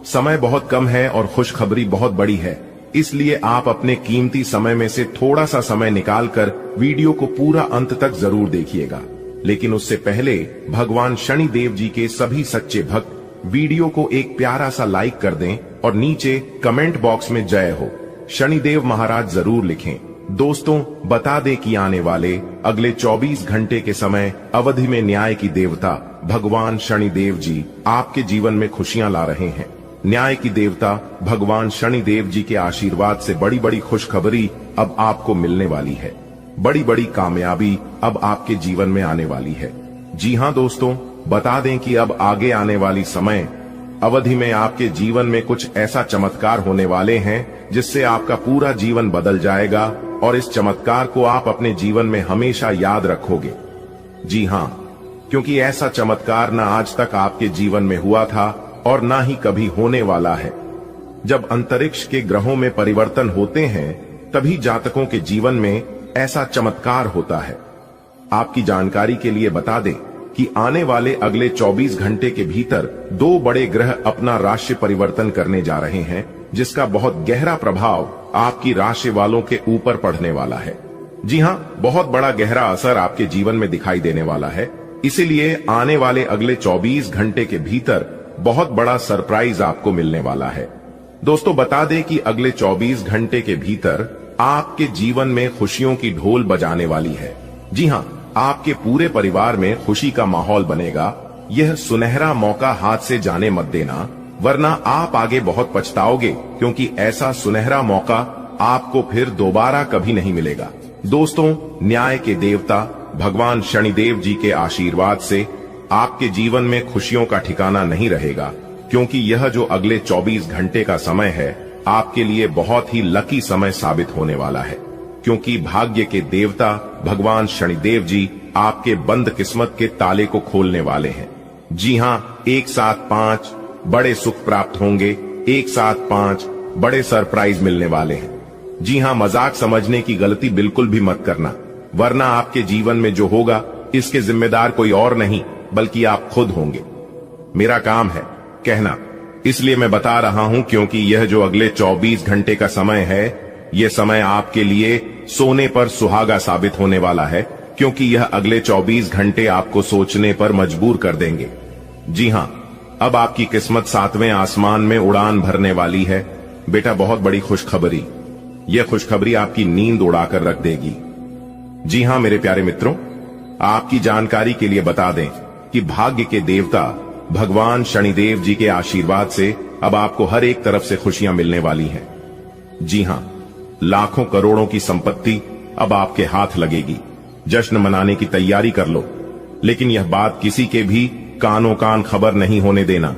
समय बहुत कम है और खुशखबरी बहुत बड़ी है, इसलिए आप अपने कीमती समय में से थोड़ा सा समय निकालकर वीडियो को पूरा अंत तक जरूर देखिएगा। लेकिन उससे पहले भगवान शनिदेव जी के सभी सच्चे भक्त वीडियो को एक प्यारा सा लाइक कर दें और नीचे कमेंट बॉक्स में जय हो शनिदेव महाराज जरूर लिखें। दोस्तों, बता दें कि आने वाले अगले 24 घंटे के समय अवधि में न्याय की देवता भगवान शनिदेव जी आपके जीवन में खुशियां ला रहे हैं। न्याय की देवता भगवान शनिदेव जी के आशीर्वाद से बड़ी बड़ी खुशखबरी अब आपको मिलने वाली है। बड़ी बड़ी कामयाबी अब आपके जीवन में आने वाली है। जी हां दोस्तों, बता दें कि अब आगे आने वाली समय अवधि में आपके जीवन में कुछ ऐसा चमत्कार होने वाले हैं जिससे आपका पूरा जीवन बदल जाएगा और इस चमत्कार को आप अपने जीवन में हमेशा याद रखोगे। जी हां, क्योंकि ऐसा चमत्कार ना आज तक आपके जीवन में हुआ था और ना ही कभी होने वाला है। जब अंतरिक्ष के ग्रहों में परिवर्तन होते हैं तभी जातकों के जीवन में ऐसा चमत्कार होता है। आपकी जानकारी के लिए बता दें कि आने वाले अगले 24 घंटे के भीतर 2 बड़े ग्रह अपना राशि परिवर्तन करने जा रहे हैं, जिसका बहुत गहरा प्रभाव आपकी राशि वालों के ऊपर पड़ने वाला है। जी हां, बहुत बड़ा गहरा असर आपके जीवन में दिखाई देने वाला है। इसीलिए आने वाले अगले 24 घंटे के भीतर बहुत बड़ा सरप्राइज आपको मिलने वाला है। दोस्तों, बता दें कि अगले 24 घंटे के भीतर आपके जीवन में खुशियों की ढोल बजाने वाली है। जी हां, आपके पूरे परिवार में खुशी का माहौल बनेगा। यह सुनहरा मौका हाथ से जाने मत देना, वरना आप आगे बहुत पछताओगे, क्योंकि ऐसा सुनहरा मौका आपको फिर दोबारा कभी नहीं मिलेगा। दोस्तों, न्याय के देवता भगवान शनिदेव जी के आशीर्वाद से आपके जीवन में खुशियों का ठिकाना नहीं रहेगा, क्योंकि यह जो अगले 24 घंटे का समय है आपके लिए बहुत ही लकी समय साबित होने वाला है, क्योंकि भाग्य के देवता भगवान शनिदेव जी आपके बंद किस्मत के ताले को खोलने वाले हैं। जी हां, एक साथ 5 बड़े सुख प्राप्त होंगे, एक साथ 5 बड़े सरप्राइज मिलने वाले हैं। जी हां, मजाक समझने की गलती बिल्कुल भी मत करना, वरना आपके जीवन में जो होगा इसके जिम्मेदार कोई और नहीं बल्कि आप खुद होंगे। मेरा काम है कहना, इसलिए मैं बता रहा हूं, क्योंकि यह जो अगले 24 घंटे का समय है, यह समय आपके लिए सोने पर सुहागा साबित होने वाला है, क्योंकि यह अगले 24 घंटे आपको सोचने पर मजबूर कर देंगे। जी हां, अब आपकी किस्मत 7वें आसमान में उड़ान भरने वाली है। बेटा, बहुत बड़ी खुशखबरी, यह खुशखबरी आपकी नींद उड़ाकर रख देगी। जी हां मेरे प्यारे मित्रों, आपकी जानकारी के लिए बता दें कि भाग्य के देवता भगवान शनिदेव जी के आशीर्वाद से अब आपको हर एक तरफ से खुशियां मिलने वाली हैं। जी हां, लाखों करोड़ों की संपत्ति अब आपके हाथ लगेगी। जश्न मनाने की तैयारी कर लो, लेकिन यह बात किसी के भी कानों कान खबर नहीं होने देना।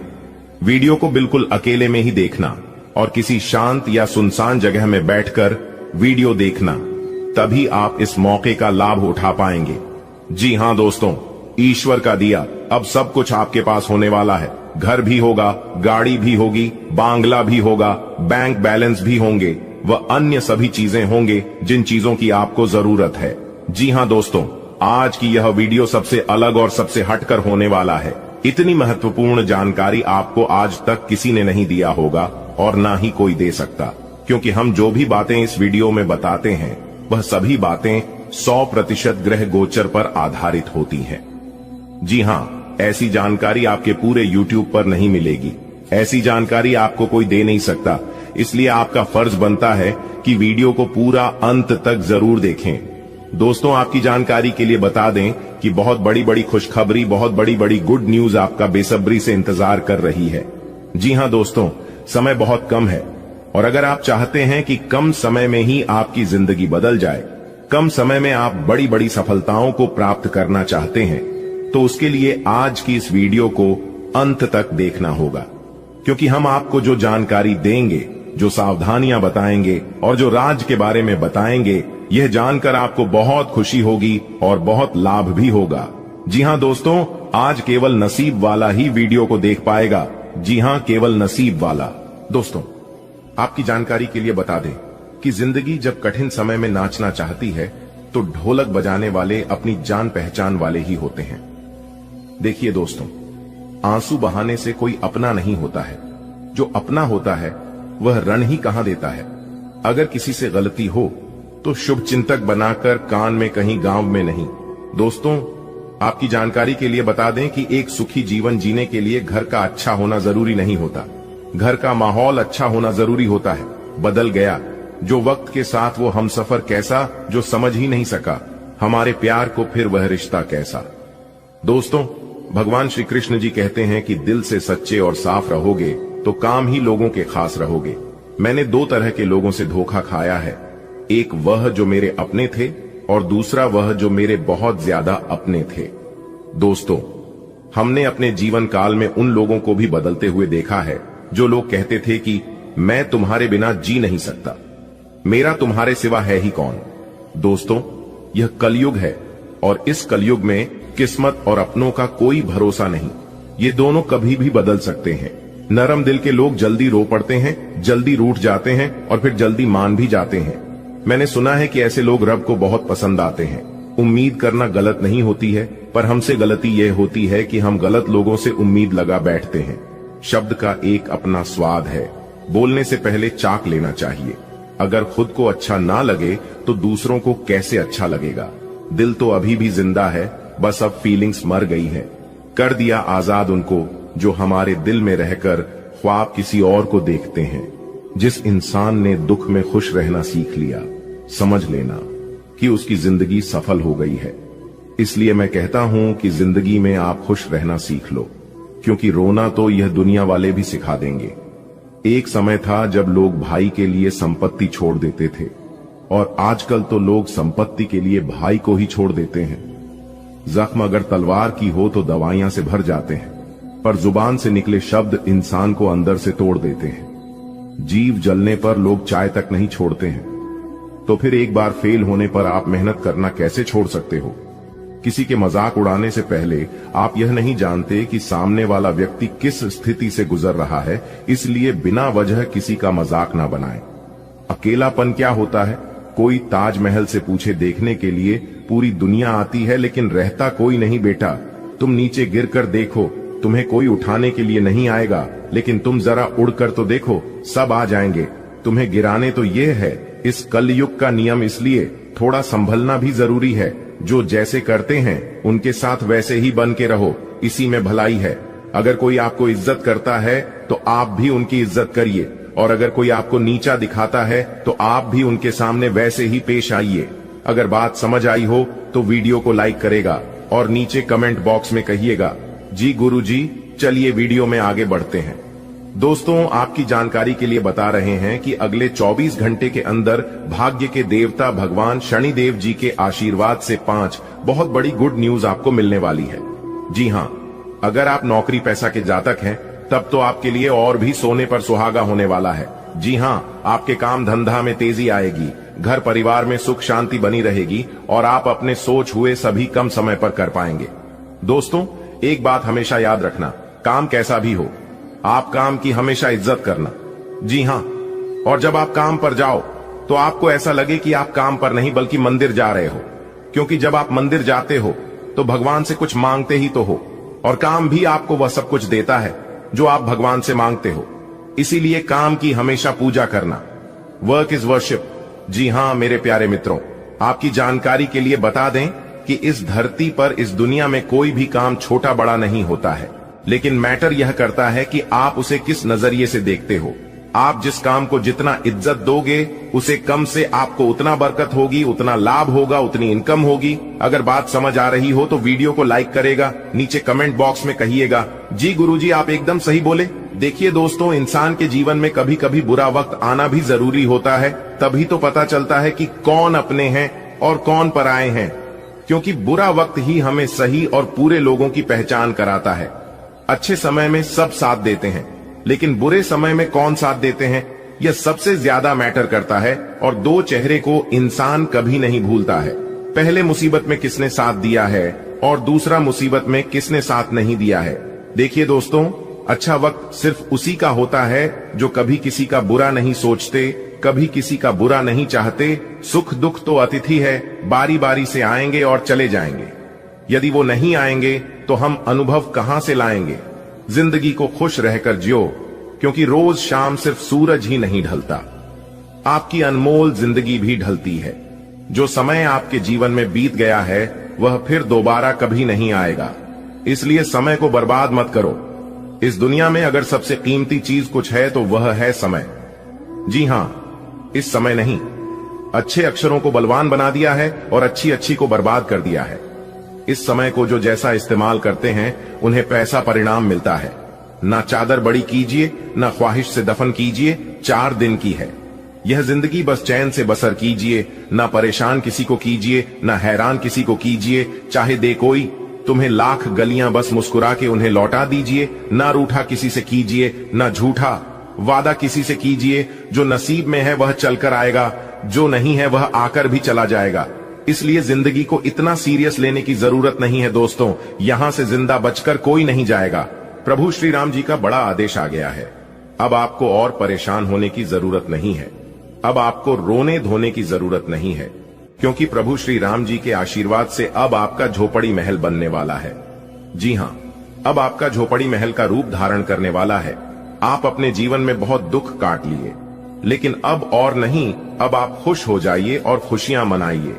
वीडियो को बिल्कुल अकेले में ही देखना और किसी शांत या सुनसान जगह में बैठकर वीडियो देखना, तभी आप इस मौके का लाभ उठा पाएंगे। जी हां दोस्तों, ईश्वर का दिया अब सब कुछ आपके पास होने वाला है। घर भी होगा, गाड़ी भी होगी, बांग्ला भी होगा, बैंक बैलेंस भी होंगे, वह अन्य सभी चीजें होंगे जिन चीजों की आपको जरूरत है। जी हां दोस्तों, आज की यह वीडियो सबसे अलग और सबसे हटकर होने वाला है। इतनी महत्वपूर्ण जानकारी आपको आज तक किसी ने नहीं दिया होगा और ना ही कोई दे सकता, क्योंकि हम जो भी बातें इस वीडियो में बताते हैं वह सभी बातें 100% ग्रह गोचर पर आधारित होती हैं। जी हां, ऐसी जानकारी आपके पूरे YouTube पर नहीं मिलेगी। ऐसी जानकारी आपको कोई दे नहीं सकता, इसलिए आपका फर्ज बनता है कि वीडियो को पूरा अंत तक जरूर देखें। दोस्तों, आपकी जानकारी के लिए बता दें कि बहुत बड़ी बड़ी खुशखबरी, बहुत बड़ी बड़ी गुड न्यूज आपका बेसब्री से इंतजार कर रही है। जी हां दोस्तों, समय बहुत कम है और अगर आप चाहते हैं कि कम समय में ही आपकी जिंदगी बदल जाए, कम समय में आप बड़ी बड़ी सफलताओं को प्राप्त करना चाहते हैं, तो उसके लिए आज की इस वीडियो को अंत तक देखना होगा, क्योंकि हम आपको जो जानकारी देंगे, जो सावधानियां बताएंगे और जो राज के बारे में बताएंगे, यह जानकर आपको बहुत खुशी होगी और बहुत लाभ भी होगा। जी हां दोस्तों, आज केवल नसीब वाला ही वीडियो को देख पाएगा। जी हां, केवल नसीब वाला। दोस्तों, आपकी जानकारी के लिए बता दें कि जिंदगी जब कठिन समय में नाचना चाहती है तो ढोलक बजाने वाले अपनी जान पहचान वाले ही होते हैं। देखिए दोस्तों, आंसू बहाने से कोई अपना नहीं होता है। जो अपना होता है वह रण ही कहां देता है। अगर किसी से गलती हो तो शुभ चिंतक बनाकर कान में कहीं, गांव में नहीं। दोस्तों, आपकी जानकारी के लिए बता दें कि एक सुखी जीवन जीने के लिए घर का अच्छा होना जरूरी नहीं होता। घर का माहौल अच्छा होना जरूरी होता है। बदल गया जो वक्त के साथ वो हमसफर कैसा, जो समझ ही नहीं सका हमारे प्यार को, फिर वह रिश्ता कैसा। दोस्तों, भगवान श्री कृष्ण जी कहते हैं कि दिल से सच्चे और साफ रहोगे तो काम ही लोगों के खास रहोगे। मैंने दो तरह के लोगों से धोखा खाया है, एक वह जो मेरे अपने थे और दूसरा वह जो मेरे बहुत ज्यादा अपने थे। दोस्तों, हमने अपने जीवन काल में उन लोगों को भी बदलते हुए देखा है जो लोग कहते थे कि मैं तुम्हारे बिना जी नहीं सकता, मेरा तुम्हारे सिवा है ही कौन। दोस्तों, यह कलयुग है और इस कलयुग में किस्मत और अपनों का कोई भरोसा नहीं। ये दोनों कभी भी बदल सकते हैं। नरम दिल के लोग जल्दी रो पड़ते हैं, जल्दी रूठ जाते हैं और फिर जल्दी मान भी जाते हैं। मैंने सुना है कि ऐसे लोग रब को बहुत पसंद आते हैं। उम्मीद करना गलत नहीं होती है, पर हमसे गलती यह होती है कि हम गलत लोगों से उम्मीद लगा बैठते हैं। शब्द का एक अपना स्वाद है, बोलने से पहले चाख लेना चाहिए। अगर खुद को अच्छा ना लगे तो दूसरों को कैसे अच्छा लगेगा। दिल तो अभी भी जिंदा है, बस अब फीलिंग्स मर गई है। कर दिया आजाद उनको जो हमारे दिल में रहकर ख्वाब किसी और को देखते हैं। जिस इंसान ने दुख में खुश रहना सीख लिया, समझ लेना कि उसकी जिंदगी सफल हो गई है। इसलिए मैं कहता हूं कि जिंदगी में आप खुश रहना सीख लो, क्योंकि रोना तो यह दुनिया वाले भी सिखा देंगे। एक समय था जब लोग भाई के लिए संपत्ति छोड़ देते थे और आजकल तो लोग संपत्ति के लिए भाई को ही छोड़ देते हैं। जख्म अगर तलवार की हो तो दवाइयां से भर जाते हैं, पर जुबान से निकले शब्द इंसान को अंदर से तोड़ देते हैं। जीव जलने पर लोग चाय तक नहीं छोड़ते हैं, तो फिर एक बार फेल होने पर आप मेहनत करना कैसे छोड़ सकते हो। किसी के मजाक उड़ाने से पहले आप यह नहीं जानते कि सामने वाला व्यक्ति किस स्थिति से गुजर रहा है, इसलिए बिना वजह किसी का मजाक ना बनाएं। अकेलापन क्या होता है? कोई ताजमहल से पूछे देखने के लिए पूरी दुनिया आती है, लेकिन रहता कोई नहीं बेटा। तुम नीचे गिरकर देखो, तुम्हें कोई उठाने के लिए नहीं आएगा, लेकिन तुम जरा उड़कर तो देखो, सब आ जाएंगे। तुम्हें गिराने तो ये है इस कलयुग का नियम, इसलिए थोड़ा संभलना भी जरूरी है। जो जैसे करते हैं उनके साथ वैसे ही बन के रहो, इसी में भलाई है। अगर कोई आपको इज्जत करता है तो आप भी उनकी इज्जत करिए, और अगर कोई आपको नीचा दिखाता है तो आप भी उनके सामने वैसे ही पेश आइए। अगर बात समझ आई हो तो वीडियो को लाइक करेगा और नीचे कमेंट बॉक्स में कहिएगा, जी गुरुजी। चलिए वीडियो में आगे बढ़ते हैं। दोस्तों, आपकी जानकारी के लिए बता रहे हैं कि अगले 24 घंटे के अंदर भाग्य के देवता भगवान शनिदेव जी के आशीर्वाद से 5 बहुत बड़ी गुड न्यूज आपको मिलने वाली है। जी हां, अगर आप नौकरी पैसा के जातक हैं तब तो आपके लिए और भी सोने पर सुहागा होने वाला है। जी हां, आपके काम धंधा में तेजी आएगी, घर परिवार में सुख शांति बनी रहेगी और आप अपने सोच हुए सभी कम समय पर कर पाएंगे। दोस्तों, एक बात हमेशा याद रखना, काम कैसा भी हो, आप काम की हमेशा इज्जत करना। जी हां, और जब आप काम पर जाओ तो आपको ऐसा लगे कि आप काम पर नहीं बल्कि मंदिर जा रहे हो, क्योंकि जब आप मंदिर जाते हो तो भगवान से कुछ मांगते ही तो हो, और काम भी आपको वह सब कुछ देता है जो आप भगवान से मांगते हो। इसीलिए काम की हमेशा पूजा करना। Work is worship. जी हां मेरे प्यारे मित्रों, आपकी जानकारी के लिए बता दें कि इस धरती पर, इस दुनिया में कोई भी काम छोटा बड़ा नहीं होता है, लेकिन मैटर यह करता है कि आप उसे किस नजरिए से देखते हो। आप जिस काम को जितना इज्जत दोगे उसे कम से आपको उतना बरकत होगी, उतना लाभ होगा, उतनी इनकम होगी। अगर बात समझ आ रही हो तो वीडियो को लाइक करेगा, नीचे कमेंट बॉक्स में कहिएगा, जी गुरुजी आप एकदम सही बोले। देखिए दोस्तों, इंसान के जीवन में कभी कभी बुरा वक्त आना भी जरूरी होता है, तभी तो पता चलता है कि कौन अपने हैं और कौन पराए हैं, क्योंकि बुरा वक्त ही हमें सही और पूरे लोगों की पहचान कराता है। अच्छे समय में सब साथ देते हैं, लेकिन बुरे समय में कौन साथ देते हैं यह सबसे ज्यादा मैटर करता है, और दो चेहरे को इंसान कभी नहीं भूलता है। पहले मुसीबत में किसने साथ दिया है और दूसरा मुसीबत में किसने साथ नहीं दिया है। देखिए दोस्तों, अच्छा वक्त सिर्फ उसी का होता है जो कभी किसी का बुरा नहीं सोचते, कभी किसी का बुरा नहीं चाहते। सुख दुख तो अतिथि है, बारी बारी से आएंगे और चले जाएंगे। यदि वो नहीं आएंगे तो हम अनुभव कहां से लाएंगे। जिंदगी को खुश रहकर जियो, क्योंकि रोज शाम सिर्फ सूरज ही नहीं ढलता, आपकी अनमोल जिंदगी भी ढलती है। जो समय आपके जीवन में बीत गया है वह फिर दोबारा कभी नहीं आएगा, इसलिए समय को बर्बाद मत करो। इस दुनिया में अगर सबसे कीमती चीज कुछ है तो वह है समय। जी हां, इस समय नहीं, अच्छे अक्षरों को बलवान बना दिया है और अच्छी अच्छी को बर्बाद कर दिया है। इस समय को जो जैसा इस्तेमाल करते हैं उन्हें पैसा परिणाम मिलता है। ना चादर बड़ी कीजिए, ना ख्वाहिश से दफन कीजिए, 4 दिन की है यह जिंदगी, बस चैन से बसर कीजिए। ना परेशान किसी को कीजिए, ना हैरान किसी को कीजिए, चाहे दे कोई तुम्हें लाख गलियां, बस मुस्कुरा के उन्हें लौटा दीजिए। ना रूठा किसी से कीजिए, ना झूठा वादा किसी से कीजिए। जो नसीब में है वह चलकर आएगा, जो नहीं है वह आकर भी चला जाएगा। इसलिए जिंदगी को इतना सीरियस लेने की जरूरत नहीं है दोस्तों। यहां से जिंदा बचकर कोई नहीं जाएगा। प्रभु श्री राम जी का बड़ा आदेश आ गया है। अब आपको और परेशान होने की जरूरत नहीं है, अब आपको रोने धोने की जरूरत नहीं है, क्योंकि प्रभु श्री राम जी के आशीर्वाद से अब आपका झोपड़ी महल बनने वाला है। जी हां, अब आपका झोपड़ी महल का रूप धारण करने वाला है। आप अपने जीवन में बहुत दुख काट लिए, लेकिन अब और नहीं, अब आप खुश हो जाइए और खुशियां मनाइए,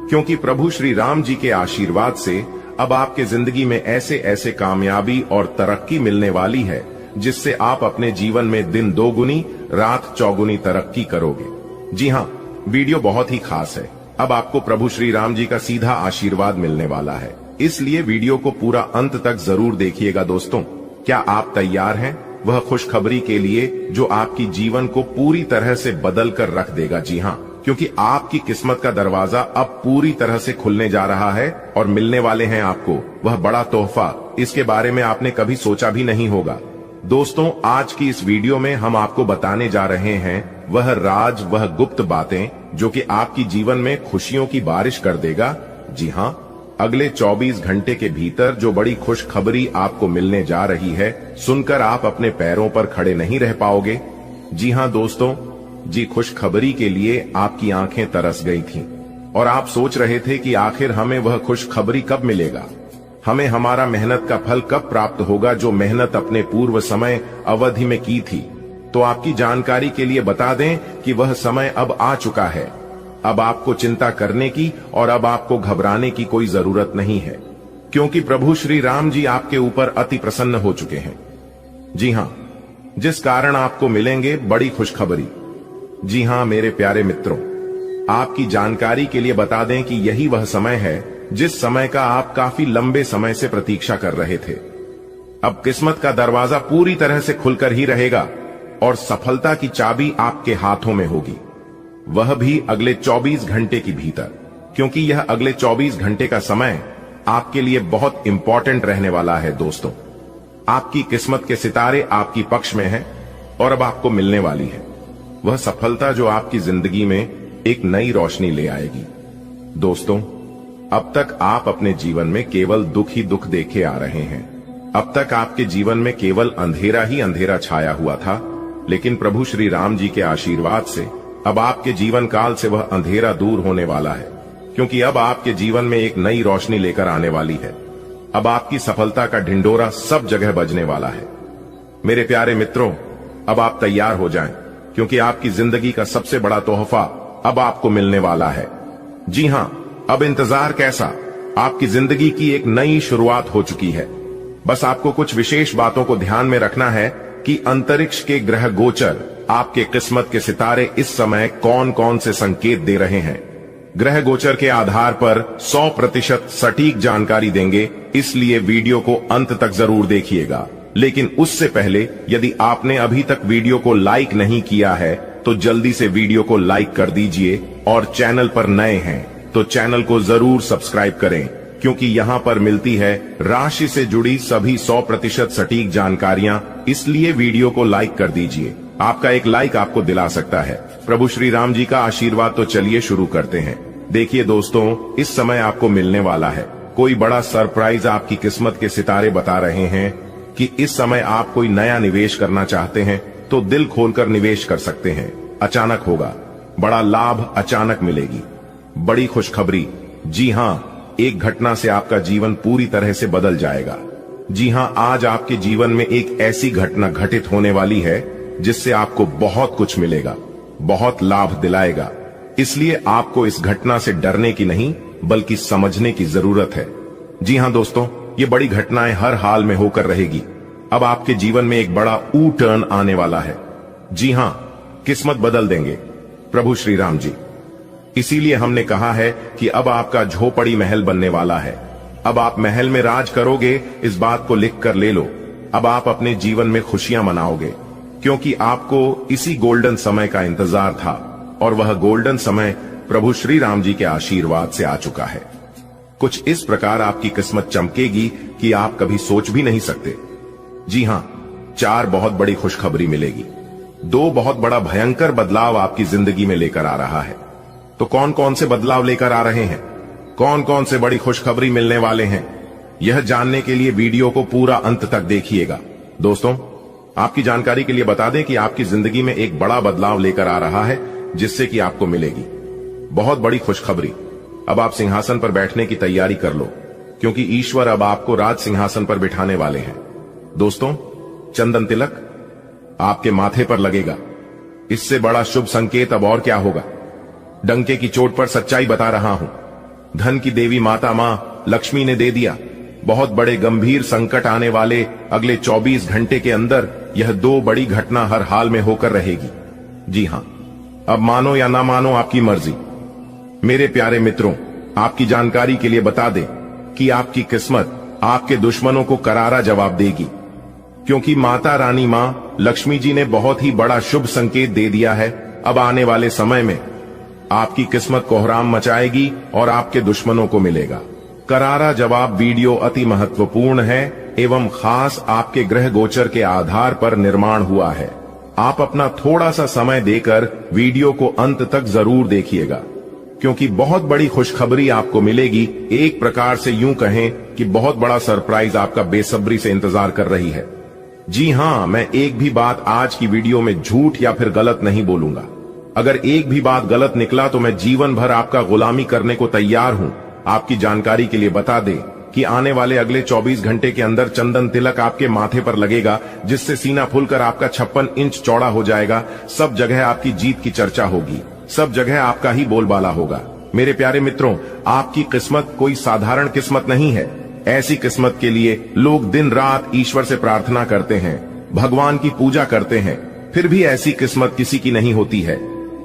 क्योंकि प्रभु श्री राम जी के आशीर्वाद से अब आपके जिंदगी में ऐसे ऐसे कामयाबी और तरक्की मिलने वाली है जिससे आप अपने जीवन में दिन 2 गुनी रात 4 गुनी तरक्की करोगे। जी हां, वीडियो बहुत ही खास है। अब आपको प्रभु श्री राम जी का सीधा आशीर्वाद मिलने वाला है, इसलिए वीडियो को पूरा अंत तक जरूर देखिएगा दोस्तों। क्या आप तैयार हैं वह खुशखबरी के लिए जो आपकी जीवन को पूरी तरह से बदल कर रख देगा? जी हां, क्योंकि आपकी किस्मत का दरवाजा अब पूरी तरह से खुलने जा रहा है और मिलने वाले हैं आपको वह बड़ा तोहफा। इसके बारे में आपने कभी सोचा भी नहीं होगा। दोस्तों, आज की इस वीडियो में हम आपको बताने जा रहे हैं वह राज, वह गुप्त बातें जो कि आपकी जीवन में खुशियों की बारिश कर देगा। जी हां, अगले 24 घंटे के भीतर जो बड़ी खुशखबरी आपको मिलने जा रही है, सुनकर आप अपने पैरों पर खड़े नहीं रह पाओगे। जी हां दोस्तों, जी खुशखबरी के लिए आपकी आंखें तरस गई थीं और आप सोच रहे थे कि आखिर हमें वह खुशखबरी कब मिलेगा, हमें हमारा मेहनत का फल कब प्राप्त होगा, जो मेहनत अपने पूर्व समय अवधि में की थी। तो आपकी जानकारी के लिए बता दें कि वह समय अब आ चुका है। अब आपको चिंता करने की और अब आपको घबराने की कोई जरूरत नहीं है, क्योंकि प्रभु श्री राम जी आपके ऊपर अति प्रसन्न हो चुके हैं। जी हां, जिस कारण आपको मिलेंगे बड़ी खुशखबरी। जी हां मेरे प्यारे मित्रों, आपकी जानकारी के लिए बता दें कि यही वह समय है जिस समय का आप काफी लंबे समय से प्रतीक्षा कर रहे थे। अब किस्मत का दरवाजा पूरी तरह से खुलकर ही रहेगा और सफलता की चाबी आपके हाथों में होगी, वह भी अगले 24 घंटे के भीतर, क्योंकि यह अगले 24 घंटे का समय आपके लिए बहुत इंपॉर्टेंट रहने वाला है। दोस्तों, आपकी किस्मत के सितारे आपकी पक्ष में हैं और अब आपको मिलने वाली है वह सफलता जो आपकी जिंदगी में एक नई रोशनी ले आएगी। दोस्तों, अब तक आप अपने जीवन में केवल दुख ही दुख देखे आ रहे हैं। अब तक आपके जीवन में केवल अंधेरा ही अंधेरा छाया हुआ था, लेकिन प्रभु श्री राम जी के आशीर्वाद से अब आपके जीवन काल से वह अंधेरा दूर होने वाला है, क्योंकि अब आपके जीवन में एक नई रोशनी लेकर आने वाली है। अब आपकी सफलता का ढिंडोरा सब जगह बजने वाला है। मेरे प्यारे मित्रों, अब आप तैयार हो जाएं, क्योंकि आपकी जिंदगी का सबसे बड़ा तोहफा अब आपको मिलने वाला है। जी हां, अब इंतजार कैसा, आपकी जिंदगी की एक नई शुरुआत हो चुकी है। बस आपको कुछ विशेष बातों को ध्यान में रखना है कि अंतरिक्ष के ग्रह गोचर आपके किस्मत के सितारे इस समय कौन कौन से संकेत दे रहे हैं। ग्रह गोचर के आधार पर 100% सटीक जानकारी देंगे, इसलिए वीडियो को अंत तक जरूर देखिएगा। लेकिन उससे पहले यदि आपने अभी तक वीडियो को लाइक नहीं किया है तो जल्दी से वीडियो को लाइक कर दीजिए और चैनल पर नए हैं तो चैनल को जरूर सब्सक्राइब करें, क्योंकि यहाँ पर मिलती है राशि से जुड़ी सभी 100% सटीक जानकारियां। इसलिए वीडियो को लाइक कर दीजिए, आपका एक लाइक आपको दिला सकता है प्रभु श्री राम जी का आशीर्वाद। तो चलिए शुरू करते हैं। देखिए दोस्तों, इस समय आपको मिलने वाला है कोई बड़ा सरप्राइज। आपकी किस्मत के सितारे बता रहे हैं कि इस समय आप कोई नया निवेश करना चाहते हैं तो दिल खोलकर निवेश कर सकते हैं। अचानक होगा, बड़ा लाभ अचानक मिलेगी, बड़ी खुशखबरी। जी हां, एक घटना से आपका जीवन पूरी तरह से बदल जाएगा। जी हां, आज आपके जीवन में एक ऐसी घटना घटित होने वाली है जिससे आपको बहुत कुछ मिलेगा, बहुत लाभ दिलाएगा। इसलिए आपको इस घटना से डरने की नहीं बल्कि समझने की जरूरत है। जी हां दोस्तों, ये बड़ी घटनाएं हर हाल में होकर रहेगी। अब आपके जीवन में एक बड़ा U टर्न आने वाला है। जी हां, किस्मत बदल देंगे प्रभु श्री राम जी। इसीलिए हमने कहा है कि अब आपका झोपड़ी महल बनने वाला है। अब आप महल में राज करोगे, इस बात को लिख कर ले लो। अब आप अपने जीवन में खुशियां मनाओगे, क्योंकि आपको इसी गोल्डन समय का इंतजार था और वह गोल्डन समय प्रभु श्री राम जी के आशीर्वाद से आ चुका है। कुछ इस प्रकार आपकी किस्मत चमकेगी कि आप कभी सोच भी नहीं सकते। जी हां, 4 बहुत बड़ी खुशखबरी मिलेगी। 2 बहुत बड़ा भयंकर बदलाव आपकी जिंदगी में लेकर आ रहा है। तो कौन कौन से बदलाव लेकर आ रहे हैं, कौन कौन से बड़ी खुशखबरी मिलने वाले हैं, यह जानने के लिए वीडियो को पूरा अंत तक देखिएगा। दोस्तों, आपकी जानकारी के लिए बता दें कि आपकी जिंदगी में एक बड़ा बदलाव लेकर आ रहा है जिससे कि आपको मिलेगी बहुत बड़ी खुशखबरी। अब आप सिंहासन पर बैठने की तैयारी कर लो, क्योंकि ईश्वर अब आपको राज सिंहासन पर बिठाने वाले हैं। दोस्तों, चंदन तिलक आपके माथे पर लगेगा। इससे बड़ा शुभ संकेत अब और क्या होगा। डंके की चोट पर सच्चाई बता रहा हूं। धन की देवी माता मां लक्ष्मी ने दे दिया। बहुत बड़े गंभीर संकट आने वाले अगले 24 घंटे के अंदर यह 2 बड़ी घटना हर हाल में होकर रहेगी। जी हां, अब मानो या ना मानो आपकी मर्जी। मेरे प्यारे मित्रों, आपकी जानकारी के लिए बता दें कि आपकी किस्मत आपके दुश्मनों को करारा जवाब देगी, क्योंकि माता रानी मां लक्ष्मी जी ने बहुत ही बड़ा शुभ संकेत दे दिया है। अब आने वाले समय में आपकी किस्मत कोहराम मचाएगी और आपके दुश्मनों को मिलेगा करारा जवाब। वीडियो अति महत्वपूर्ण है एवं खास आपके ग्रह गोचर के आधार पर निर्माण हुआ है। आप अपना थोड़ा सा समय देकर वीडियो को अंत तक जरूर देखिएगा, क्योंकि बहुत बड़ी खुशखबरी आपको मिलेगी। एक प्रकार से यूं कहें कि बहुत बड़ा सरप्राइज आपका बेसब्री से इंतजार कर रही है। जी हां, मैं एक भी बात आज की वीडियो में झूठ या फिर गलत नहीं बोलूंगा। अगर एक भी बात गलत निकला तो मैं जीवन भर आपका गुलामी करने को तैयार हूं। आपकी जानकारी के लिए बता दें कि आने वाले अगले 24 घंटे के अंदर चंदन तिलक आपके माथे पर लगेगा, जिससे सीना फूलकर आपका 56 इंच चौड़ा हो जाएगा। सब जगह आपकी जीत की चर्चा होगी, सब जगह आपका ही बोलबाला होगा। मेरे प्यारे मित्रों, आपकी किस्मत कोई साधारण किस्मत नहीं है। ऐसी किस्मत के लिए लोग दिन रात ईश्वर से प्रार्थना करते हैं, भगवान की पूजा करते हैं, फिर भी ऐसी किस्मत किसी की नहीं होती है।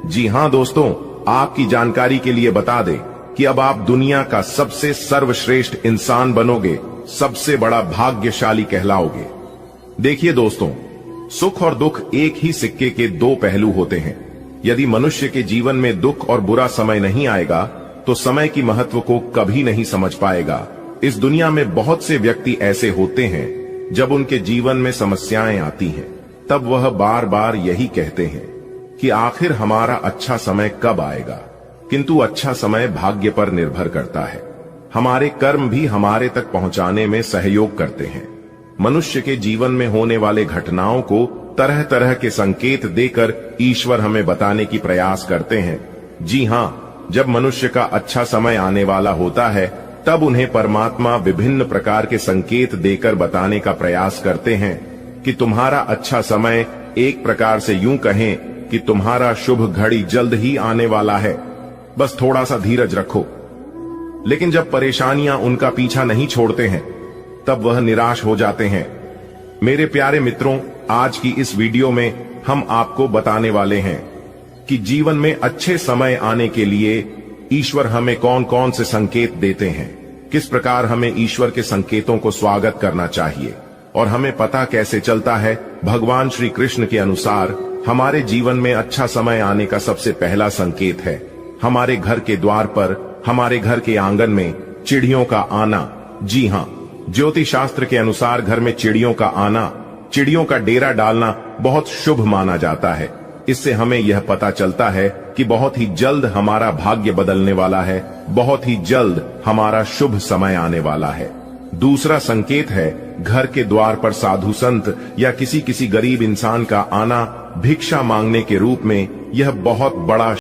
जी हां दोस्तों, आपकी जानकारी के लिए बता दें कि अब आप दुनिया का सबसे सर्वश्रेष्ठ इंसान बनोगे, सबसे बड़ा भाग्यशाली कहलाओगे। देखिए दोस्तों, सुख और दुख एक ही सिक्के के 2 पहलू होते हैं। यदि मनुष्य के जीवन में दुख और बुरा समय नहीं आएगा तो समय की महत्व को कभी नहीं समझ पाएगा। इस दुनिया में बहुत से व्यक्ति ऐसे होते हैं, जब उनके जीवन में समस्याएं आती हैं तब वह बार बार यही कहते हैं कि आखिर हमारा अच्छा समय कब आएगा। किंतु अच्छा समय भाग्य पर निर्भर करता है। हमारे कर्म भी हमारे तक पहुंचाने में सहयोग करते हैं। मनुष्य के जीवन में होने वाले घटनाओं को तरह तरह के संकेत देकर ईश्वर हमें बताने की प्रयास करते हैं। जी हां, जब मनुष्य का अच्छा समय आने वाला होता है तब उन्हें परमात्मा विभिन्न प्रकार के संकेत देकर बताने का प्रयास करते हैं कि तुम्हारा अच्छा समय, एक प्रकार से यूं कहें कि तुम्हारा शुभ घड़ी जल्द ही आने वाला है, बस थोड़ा सा धीरज रखो। लेकिन जब परेशानियां उनका पीछा नहीं छोड़ते हैं तब वह निराश हो जाते हैं। मेरे प्यारे मित्रों, आज की इस वीडियो में हम आपको बताने वाले हैं कि जीवन में अच्छे समय आने के लिए ईश्वर हमें कौन कौन से संकेत देते हैं, किस प्रकार हमें ईश्वर के संकेतों को स्वागत करना चाहिए और हमें पता कैसे चलता है। भगवान श्री कृष्ण के अनुसार हमारे जीवन में अच्छा समय आने का सबसे पहला संकेत है हमारे घर के द्वार पर, हमारे घर के आंगन में चिड़ियों का आना। जी हां, ज्योतिष शास्त्र के अनुसार घर में चिड़ियों का आना, चिड़ियों का डेरा डालना बहुत शुभ माना जाता है। इससे हमें यह पता चलता है कि बहुत ही जल्द हमारा भाग्य बदलने वाला है, बहुत ही जल्द हमारा शुभ समय आने वाला है। दूसरा संकेत है घर के द्वार पर साधु संत या किसी गरीब इंसान का आना भिक्षा मांगने के रूप में, यह बहुत बड़ा